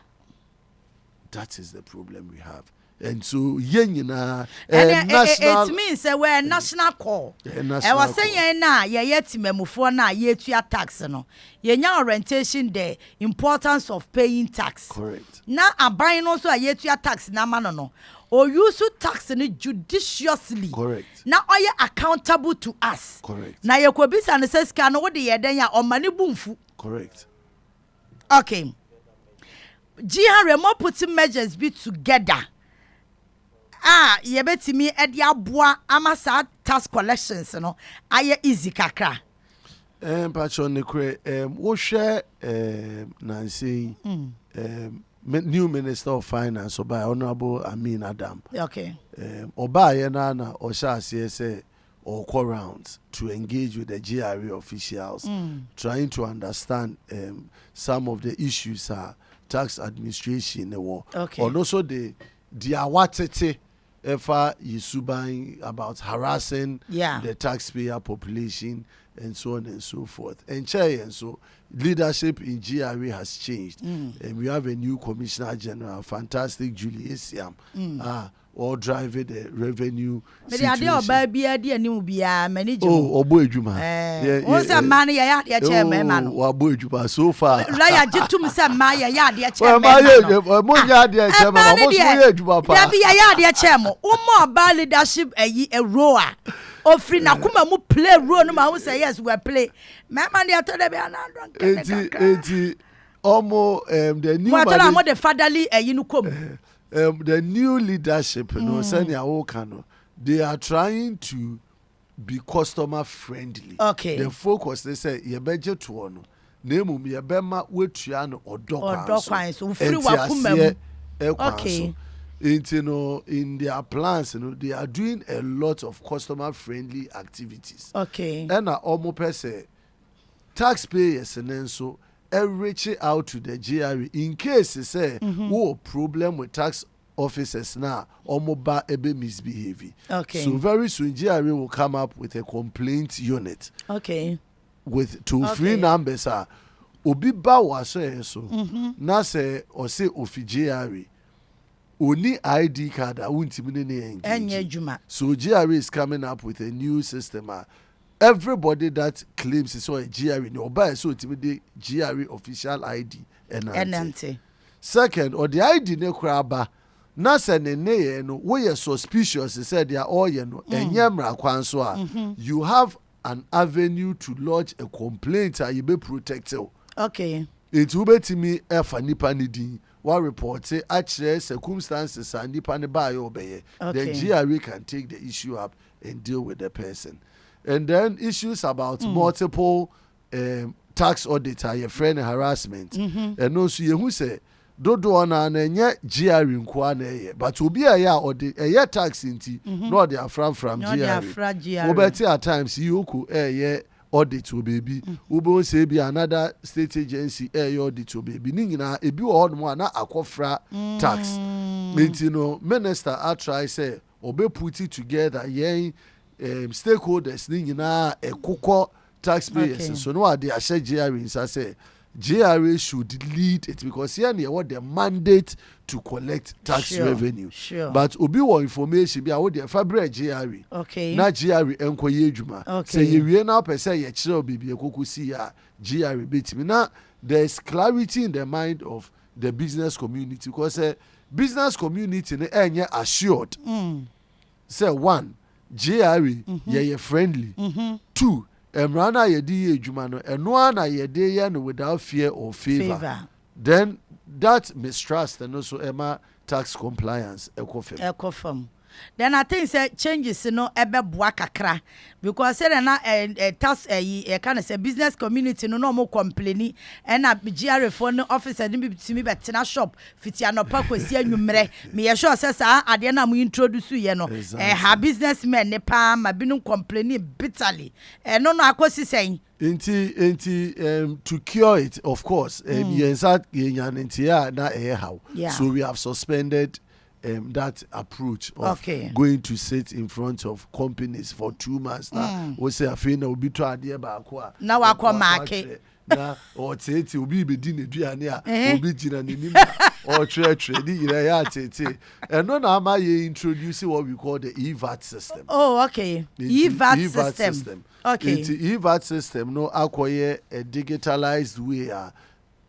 That is the problem we have. And so national it means we're national call. I was saying na ye timemufo na ye tua tax no. Ye nya orientation the importance of paying tax. Correct. Na aban no so ye tua tax na ma no. O use tax ni judiciously. Correct. Na oye accountable to us. Correct. Na ye ko bisa ne sesika no wo de ye den ya o mani bumfu. Correct. Okay. GR more putting measures be together. Yebetimi edi aboa amasa tax collections no aye easy kakra. Patron ne kre wo hwe Nancy new Minister of Finance by Honorable Amin Adam. Okay. Oba ye na osha say or call rounds to engage with the GRA officials trying to understand some of the issues tax administration. Okay. And also the awatete efa yisuban about harassing the taxpayer population and so on and so forth. And so leadership in GRA has changed, and we have a new Commissioner General, fantastic Julie Siam, all driving the revenue situation. Obo Ejuma. What's a man ya chairman? Obo Ejuma so far. Lawyer Jitum said my ya dear chairman. Chairman. More leadership a rower. Offri na kuma mu play role no ma who say yes we play. Mama dey tell them enti omo the new the fatherly yinu kom. The new leadership no senior no, they are trying to be customer friendly. Okay. The focus they say ye budget to no. Nemu me bema wetua no odokwan so free wa kuma mu. Okay. In their plans, they are doing a lot of customer-friendly activities. Okay. And almost per se, taxpayers and then so reach out to the GRE in case they say, "Oh, problem with tax officers now, almost ba ebe misbehaving." Okay. So very soon, GRE will come up with a complaint unit. Okay. With toll-free numbers. Obi ba wa so na say or say ofi GRE. Only ID card so GRA is coming up with a new system. Everybody that claims it's a GRA no buy so ultimately GRA official ID and second or the ID ne kraba na se ne no we suspicious said they are all enyemra kwan so you have an avenue to lodge a complaint you be protected. Okay. It will be to me efa nipa ni din what report say actually circumstances and nipa ne ba yo obeye. Then GRA can take the issue up and deal with the person. And then issues about multiple tax audit your friend harassment. And also you who say dodo na nye GRA nkwa na ye but obi a ya audit a tax inti no they are from GRA. Obeti at times you ku audit to baby ubo say be another state agency audit to baby ni nyina ebi wo no na akofra tax mean no minister I try say obe put it together yen stakeholders ni nyina ekokọ taxpayers so no they share GRA inside say GRA should lead it because here near what the mandate to collect tax revenue. But obi wo information be a what the fabric GRA. Okay. Na GRA enkoye adwuma. Say you we na person ye kire obibi ekoku si ya GRA betimi. Na there's clarity in the mind of the business community because business community ne enye assured. Say one, GRA ye friendly. Two, Emrana yedi ejuma no Onua na yede ye no without fear or favor. Then that mistrust and also Emma tax compliance ekofam. Then I think say changes no ebe boa kakra because say na tax kind of say business community no more complaining and na GRA for no officer ni bi betina shop fiti anopa kwesi anwumre me ye sure say sa ade na mo introduce ye no ha businessmen ne pa ma bi no complaining bitterly no akosi sen to cure it of course yensa yenyanentia na how so we have suspended that approach of going to sit in front of companies for 2 months now. We say afina obi to ade ba akwa. Na wakwa market. Na o tete obi be di ne duane a obi gina ne nim or tre di Yaa Titi. And no na ma ye introduce what we call the EVAT system. Oh, okay. EVAT system. Okay. It's EVAT system no akoye a digitalized way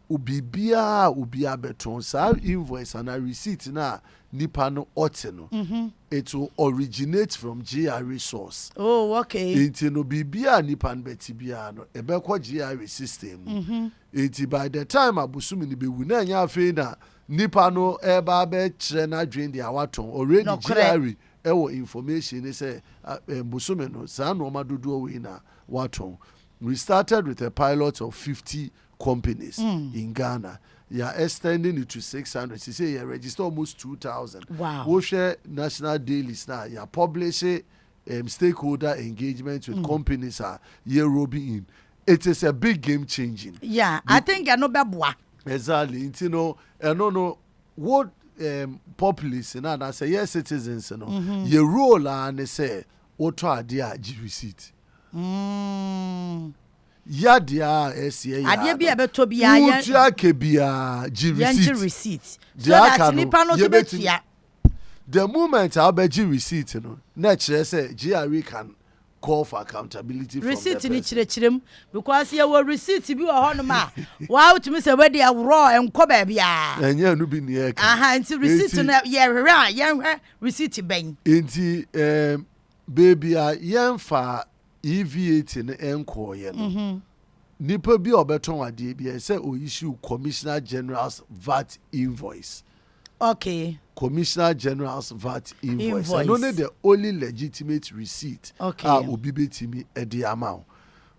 ubibia beton sa invoice and a receipt na nipa no ote no it will originate from GRA source. Oh, okay. It no bibia nipa betibia no ebekọ GRA system. It by the time abusumi ni bewu na nya afi na nipa no eba be kire na dwen dia waton already GRA ewo information say busumi no sa no madodo we na waton. We started with a pilot of 50 companies in Ghana. You are extending it to 600. You say you register almost 2,000. Wow. We share national dailies now. You publish stakeholder engagement with companies year rubbing in. It is a big game changing. Yeah, I think I know Babwa. Exactly. You know, I don't know what populace na na say yes citizens no your role and say auto ade a receipt ya dia esie ya ade bia beto bia ya utua ke bia receipt so that nipa no so betua the moment I be receipt no na kire say GRE can call for accountability receipt from the receipt ni chirem because you will receipt bi wo ho no ma wow to me say we dey raw enko ba bia enya no bi ni e ka aha nti receipt na ye hwehwe ye receipt ben nti baby a yemfa EVAT ne enko ye no nipa bi obeton ade bi say o issue Commissioner General's VAT invoice. Okay. Commissioner General's VAT invoice. And only the only legitimate receipt obi betimi e de amount.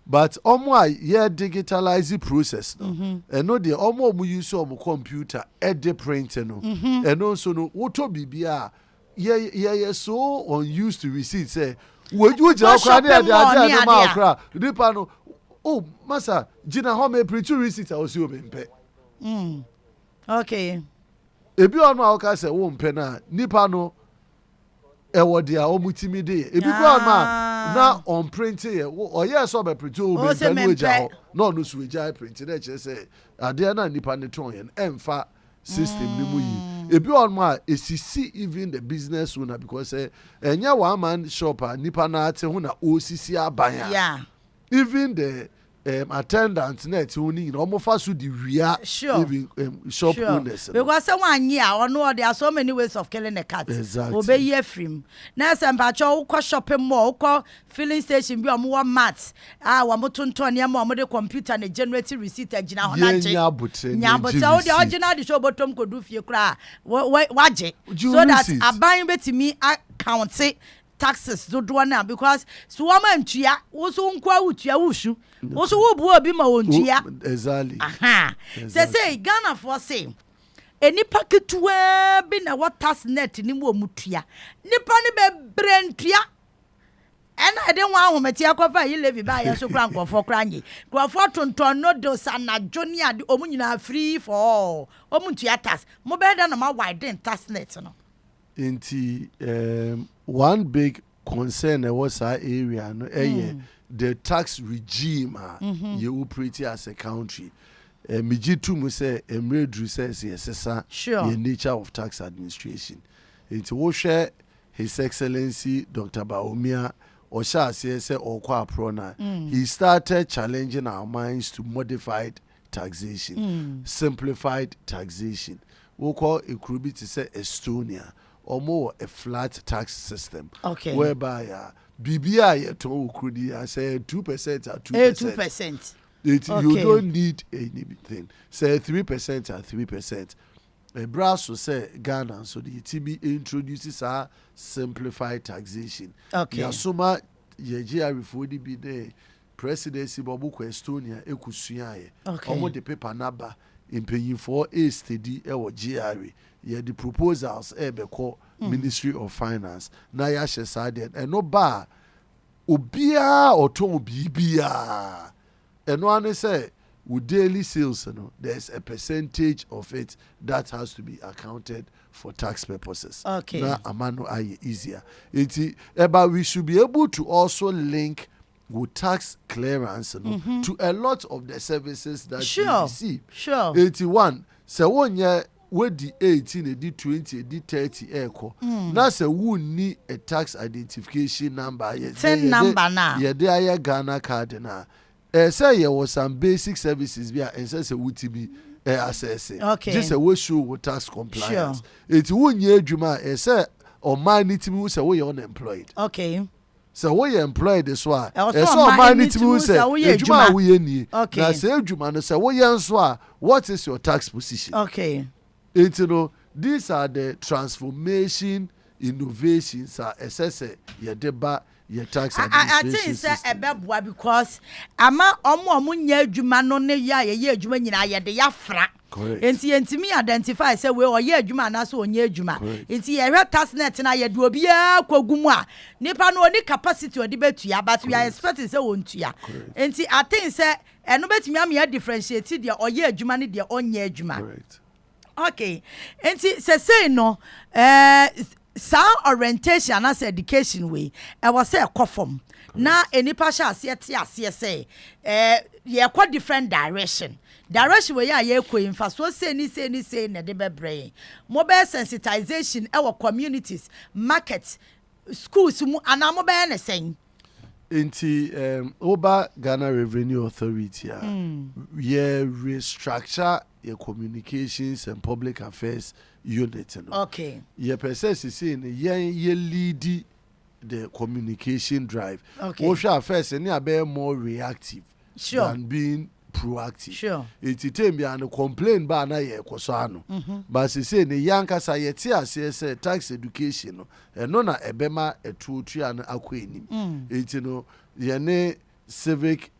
But omo ye digitalize process no. And no the omo use omo computer e de print no. And also no woto bibia ye so unused to receipt say woju ja okra de ade ma okra. Nipa no oh masa jina ho me print receipt a osi obempe. Okay. Ebi onu a oka se wo mpe na nipa no e wode a omutimi de ebi kwa na on print ye o yes so be print o be nta no eja ho no no so eja print na che se ade na nipa ne ton ye emfa system ni mu yi ebi onu a esisi even the business owner because enya one man shop a nipa na ate ho na osisi aban yeah even the attendant net only almost fast to the real shop owners because someone year or no there are so many ways of killing a cat exactly obey ye free na some pacho ko shopping mall ko filling station bi omo mats wa motonton ne ma omo de computer na generate receipt agina ho na je nya but so the original the show bottom ko do fie kra waje so that aban betimi account taxes do na because so woman ntua wo so nkwa wutua wushu wo so wo bu obi ma wontua exactly aha say Ghana for say enipa ketua bi na what tax net ni mu omutua nipa ni be brentua ena de nwa ahometi akofa yi levi ba ya so kra nkofo kra nyi nkofo tonton no do sanadwo ni ade omunyina free for all omuntua tax mo be da na ma widen tax net no inti one big concern was our area no the tax regime you operate as a country miji tu mu say emredru says yes the nature of tax administration it wo share his excellency Dr. Baumia Osha say okwa prona he started challenging our minds to modified taxation simplified taxation we call it could be to say Estonia or more a flat tax system whereby BBI to Ukrudi I say 2% or 2%. You don't need anything. Say 3% or 3%. A brass will say Ghana, so the TB introduces a simplified taxation. Yasuma Yejia Refodi be there. Presidency Babuko Estonia Ekusuyaye. Omo the paper number in paying for a steady or GRE. Yeah, the proposals beko Ministry of Finance. Na ya shesade and no bar obia or ton bibia. And one say with daily sales, there's a percentage of it that has to be accounted for tax purposes. Na amano aye easier. But we should be able to also link with tax clearance to a lot of the services that we receive. 81. So one year with the 18, the 20, the 30 echo. Now say we need a tax identification number. 10 number now. Yeah, there are Ghana card now. Say there was some basic services via and say would be assessing. Just a way show with tax compliance. It won't year Juma say or my need to move away unemployed. So we employed this one. So my need to move say Juma we any. Now say Juma say we answer what is your tax position? These are the transformation innovations are assessed your deba your tax administration. I think say ebeboa because ama omo nya adwuma no ne ya adwuma nyina ye de yafra. Enti entimi identify say we oye adwuma na so onye adwuma. Enti ye hwe tax net na ye de obi akwagumu a nipa no oni capacity odi betua but we are expecting say wontua. Enti I think say eno betimi am ya differentiate de oye adwuma ne de onye adwuma. Correct. Okay. And say no, sound orientation as education way. I was say a coffin. Now any pasha say yeah quite different direction. Direction where you are fast. So say na de be brain. Mobile sensitization our communities, markets, schools and mobile na saying. Inti Oba Ghana Revenue Authority yeah restructure your communications and public affairs unit. Okay. Your process is saying ye lead the communication drive. Okay. Osha affairs and be more reactive than being proactive. Sure. It's time and complain ba na ye kwosano. But say ne yanka sa ye ti ase tax education no no na ebema etutu an akwenim. It's ye ne civic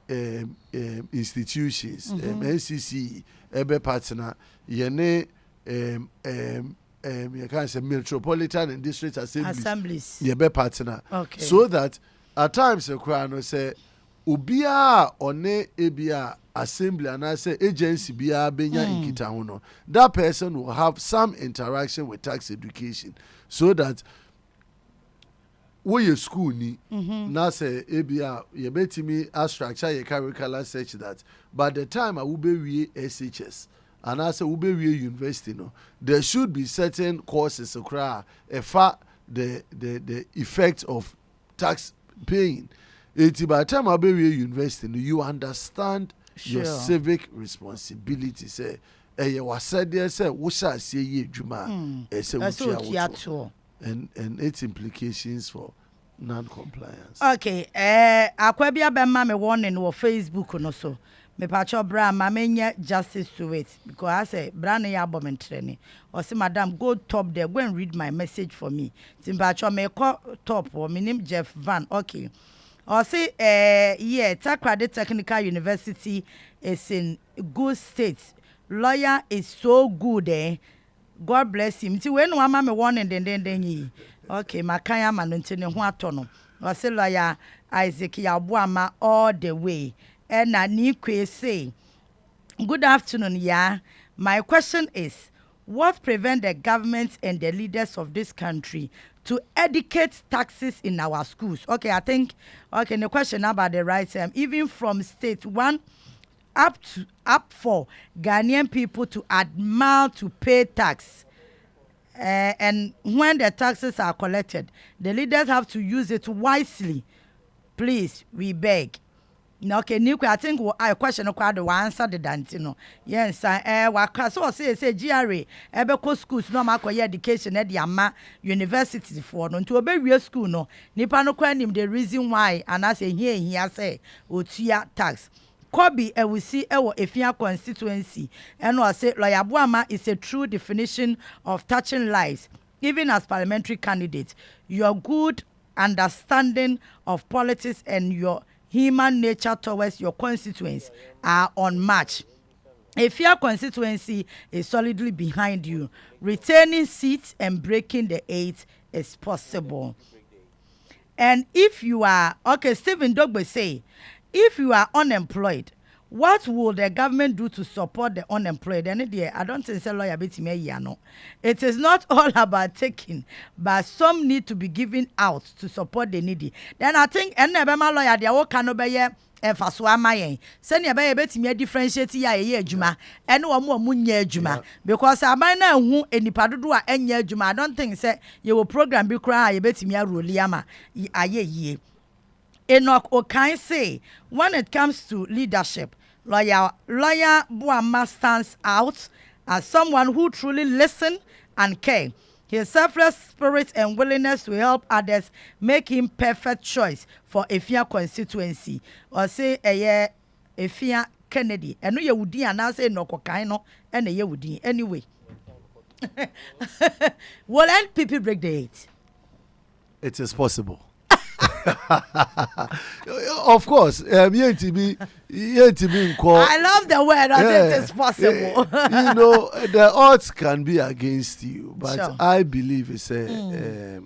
institutions NCC ebe partner ye ne you can say metropolitan and district assemblies ye be partner. Okay. So that at times the crowd say ubia one ebia assembly and I say agency bia benya inkita hono, that person will have some interaction with tax education so that we school ni na say ebia ye betimi a structure ye curriculum such that by the time I will be SHS and I say will be university no, there should be certain courses across the effect of tax paying. By the time I be university no, you understand your civic responsibility. Say you was said there say wo sha say ye djuma and its implications for non-compliance. Okay, akwabia be ma me warning no Facebook no so me pacho bra ma menye justice to it because I say bra na ya abomentrene or say madam go top there, go and read my message for me. Timpacho me call top or my name Jeff Van. Okay. Or say yeah, Takrade Technical University is in good state. Lawyer is so good God bless him. See when one me warning then ye. Okay, makaya manunti ne ho atono. Or say lawyer Yaw Boamah all the way. And I need to say, good afternoon, yeah. My question is, what prevents the government and the leaders of this country to educate taxes in our schools? Okay, I think, okay, the question about the right term, even from state one up for Ghanaian people to admire to pay tax. And when the taxes are collected, the leaders have to use it wisely. Please, we beg. Okay, Nico, I think I question the answer the Dantino. Yes, so say GRA, Ebeko schools, no matter education at the Ama University for no to obey real school, no. Nipano him the reason why, and I say here say, Utia tax. Kobe, we see Efia constituency, and I say Lawyer Boamah is a true definition of touching lives, even as parliamentary candidate. Your good understanding of politics and your human nature towards your constituents are unmatched. If your constituency is solidly behind you, retaining seats and breaking the 8 is possible. And if you are, okay, Stephen Dogbe say, if you are unemployed, what will the government do to support the unemployed? And I don't think so lawyer bit me no. It is not all about taking, but some need to be given out to support the needy. Then I think and never my lawyer they all can obey faswa mayen. Send your baby bit me differentiate ya ye juma and no more munye juma because I might know who any padua and ye juma. I don't think say you will program be cry you bet me a ruliama ye. Enoch Okai say, when it comes to leadership, Lawyer Boamah stands out as someone who truly listens and cares. His selfless spirit and willingness to help others make him perfect choice for Efia constituency. Or say Efia Kennedy. And no ye would and I say no cocaine and ye would anyway. Will NPP break the 8? It is possible. Of course, I love the word. It is possible. You know, the odds can be against you, but sure. I believe it's the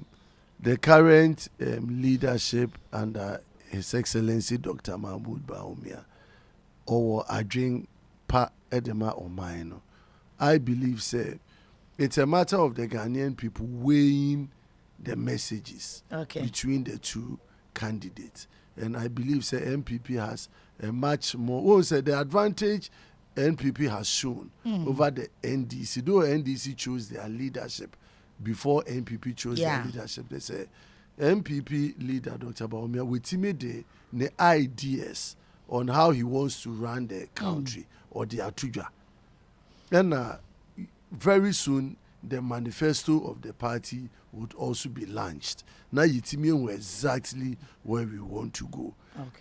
current leadership under His Excellency Dr. Mahmoud Bawumia or Adrin Pa Edema Omaino. I believe say it's a matter of the Ghanaian people weighing the messages between the two candidates. And I believe say MPP has a much more, the advantage NPP has shown over the NDC. Though NDC chose their leadership before NPP chose their leadership, they say MPP leader Dr. Boamah with the ideas on how he wants to run the country or the Atuja. Then very soon the manifesto of the party would also be launched. Now Yitimi know exactly where we want to go.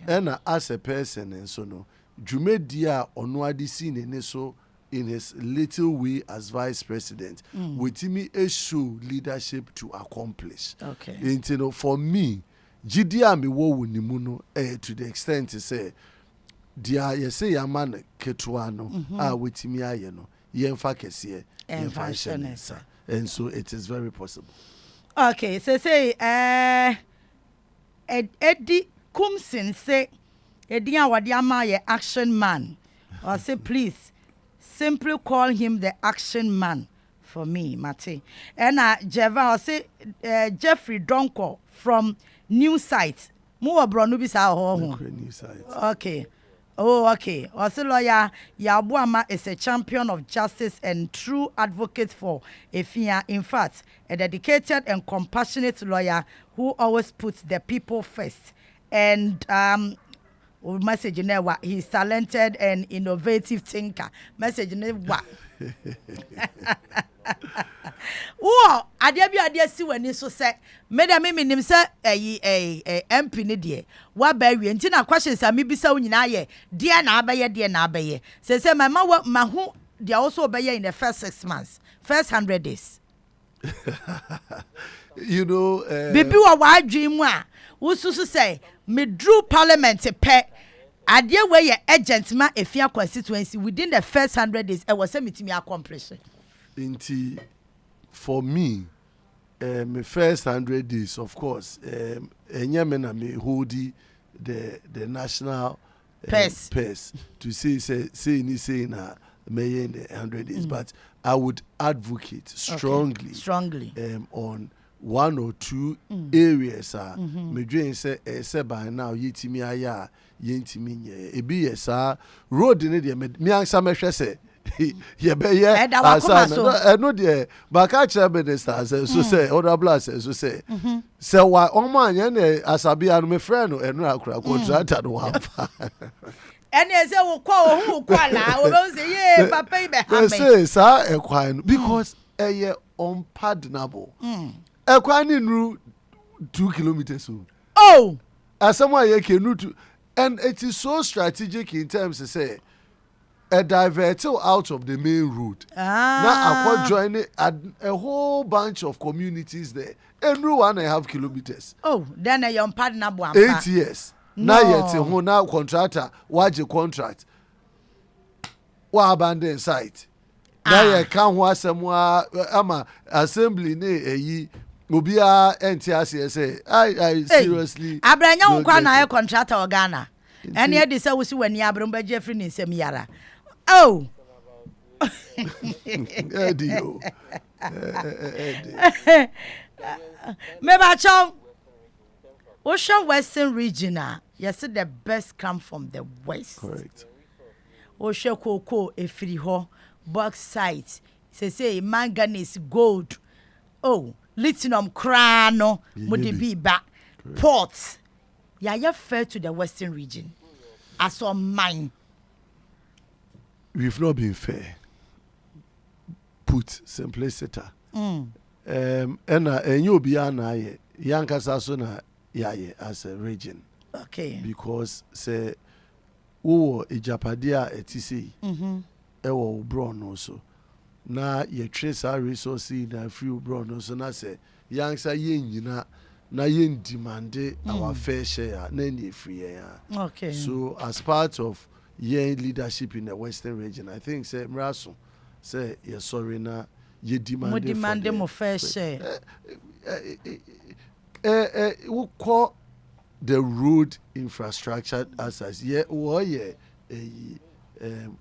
And as a person and so no, Jumedia Onua in his little way as vice president, with me a show leadership to accomplish. And you know, for me, Jidia mi wo nimuno to the extent to say, dia yese yaman ketuano with me ayeno yemfa kesiye yemfa shenesa, and so it is very possible. Okay, so say Eddie Kumsin say Edia Wadiama ye action man, or say please simply call him the action man for me, Mate. And Jeva, or say Jeffrey Donko from New Site. More Bronubisa home. New Site. Okay. Oh, okay. Also, Lawyer Yaw Boamah is a champion of justice and true advocate for Efia. In fact, a dedicated and compassionate lawyer who always puts the people first. And message in there, he's talented and innovative thinker. Message in there, what? Oh, I see when you so say, Madam Miminim say a MP ni dear. What berry and Tina questions are maybe so in aye, dear Nabaye. Say, my mama, my who they also obey in the first 6 months, first 100 days. You know, baby, what dream wa? Who say, me drew parliament a pet. I dear way your agent ma if your constituency within the first 100 days, I was sent me accomplish. Inti, for me, my first 100 days, of course, Enyamena me hold the national pace to say na may in the 100 days, but I would advocate strongly on 1 or 2 areas. Me dream say by now yitimi aya yentimi nye ebi yesa road ni de me ansa me hwe say ye be ye asa no de baka cha minister so say honorable so say say wa omo anya na asabia no me friend no enu akura contractor no wa and say wo kwa hu kwa la wo say ye papa be ha me say sa ekwan because eye unpardonable ekwan ni nru 2 kilometers oh asama ye kenu to. And it is so strategic in terms to say a divertal out of the main route. Now I join a whole bunch of communities there. Every 1.5 kilometers. Oh, then a young partner 8 years. No. Now yet now contractor what's your contract? What abandon site? Now you can't watch someone ama assembly ne Obia NTRC say I seriously Abranya nkwa na contractor o Ghana and here this we see when you abron ba Jeffrey ni nsem yara oh Edio me ba chon Ocean Western region you see the best come from the west. Correct. Ocean Cocoa efiri ho bauxite say manganese gold oh lithium crano mudi ba port ya fair to the western region as on mine. We've not been fair. Put simplicity. And you be an aye Yankasa so na yaye as a region. Okay. Because say wo ejapadia etisi ewo brown also. Na ye trace our resources na free brown so na say yansa yen nyina na yen demand our fair share na any free ya. Okay. So as part of yen leadership in the western region, I think say mraso say ye sorry na ye demand more fair share. We call the road infrastructure as ye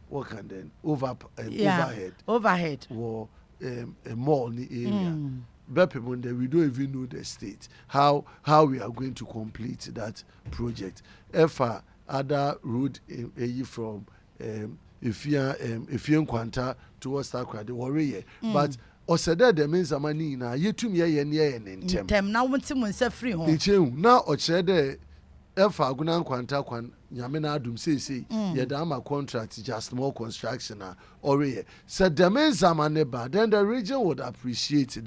what can then overhead or a mall in the area. But people we don't even know the state how we are going to complete that project. If other road from if you Kwanta towards Takra, the warrior, but Osada the means a money na yetum ye ntem na wonti mun se free ho na ochede efa aguna Kwanta kwan nyame na adum sei ye da ma contract just more construction or said the means a money ba then the region would appreciate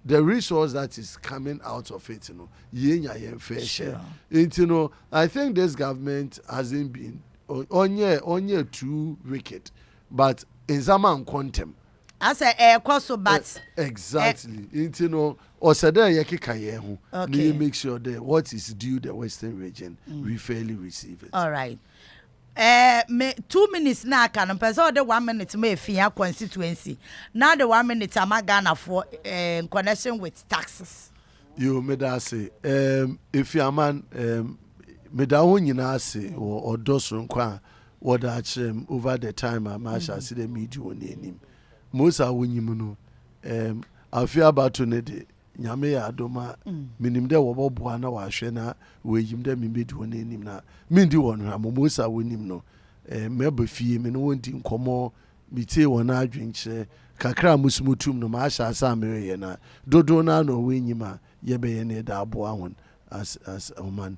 the resource that is coming out of it, fair share. I think this government hasn't been onye too wicked, but in zaman quantum. I say cost but exactly. Or said okay. Make sure that what is due the Western region we fairly receive it. All right. Me 2 minutes now can person the 1 minute me fia constituency. Now the 1 minute am Ghana for in connection with taxes. You me da say if your man me da won nyina say or dosun kwa what that over the time I masha see the media on enim. Most are wonyim no I fear about to need nyame ya adoma minim de wo boboa na wa hwe na we yim de mimedi won anim na mindi won ha momosa wonim no meba fie me no wonti nkomo mitie won adwenche kakra musumutum no ma sha asa mere na dodo na no wenyima ye be ye ne da aboa won as a man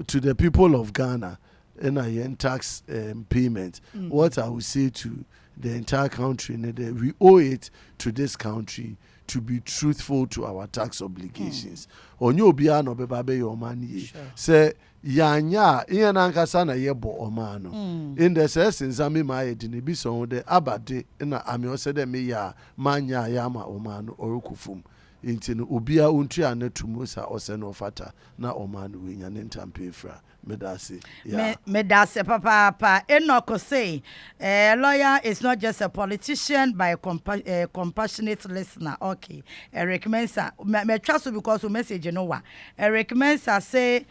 to the people of Ghana in a tax payment what I would say to the entire country we owe it to this country to be truthful to our tax obligations. Onyo bia no beba be your money. Say yanya iyan ankasa na yebo omano. In the sense nzami ma edini bi so de abade na ame ose de me ya manya ya ma omano orukufum. Inti no obia untu anetumu sa ose no fata na omano we nya ne ntampe fra. Medase. Yeah. Medase papa Enoko say lawyer is not just a politician but a compassionate listener. Okay. Eric Mensah me trust you because we message you know what. Eric Mensah say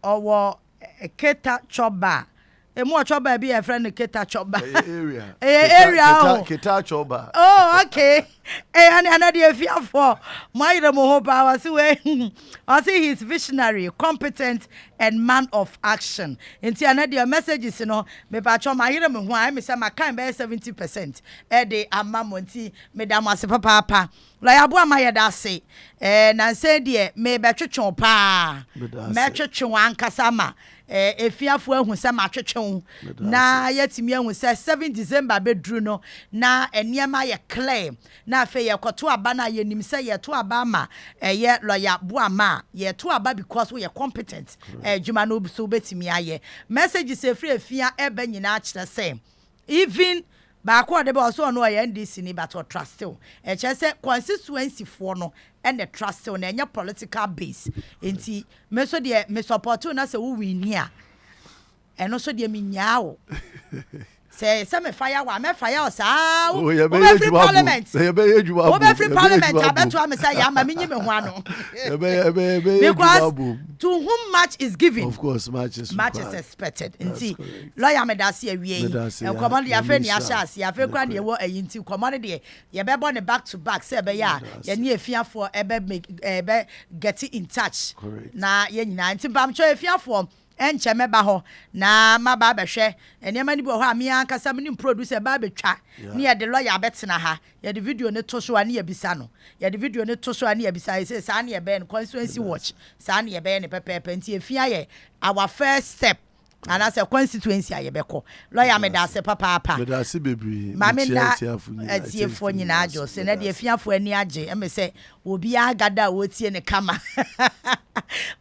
our Keta Choba. Emu Choba be a friend Keta Choba. Area. Keta Choba. Oh, okay. And another fear for my Mohoba I say he's visionary, competent, and man of action. Into another messages, me pacho my hero me why me say my kind be 70%. De amamonti me da mase papa. Lawyer Boamah da say na say de me be twetwon pa. Me twetwon ankasama. Efiafo ehun se ma twetwon na yetimi ehun se 7 December bedru no na eniema ye clear na afa ye koto aba na ye nim se ye to aba ma ye Lawyer Boamah ye to aba because we are competent juma no so betimi aye message se free afia eba nyina akire se even ba ko de be so no ye NDC ni but trust still e che se constituency for no and the trust on any political base. Enti me so de me support na se wo win here. And also de me nyao. Say me fire wa me fire sa. Oh ye be parliament. Ye be ejuwa. Wo be free parliament abeto am say ya ma me nyime ho ano. Because to whom much is given. Of course much is expected. Enti lawyer me da se awie. En command ya fe ni asase ya fe kwa de wo ayinti command de ye be born back to back say be ya ye ne afiafo ebe get in touch. Na ye nyina enti bam cho afiafo enche meba ho na maba behwe enema ni bi ho ami ankasa mni producer ba betwa ne ye de lawyer betena ha ye de video ne to so ani ye bisa no ye de video ne to so ani ye bisa say sa ne ye be constituency watch sa ne ye be ne pepepe nti efia ye our first step and as a constituency aye beko lawyer me da se papa me da se bebri mame na atiefo nyina ajo se na de afiafo ani age e me se obi agada wo tie ne kama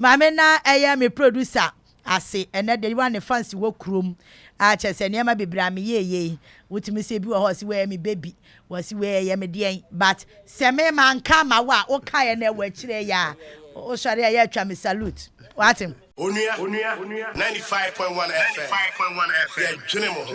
mame na eye me producer ase ene de wan ne fancy wo krom a chese ne ma bebra me ye wotimi se bi wo ho se we me baby wo se we ye me de but se me man kama wa o kae na wa kire ya o sare ya atwa me salute what him Onua 95.1 FM. Yeah, Junimo.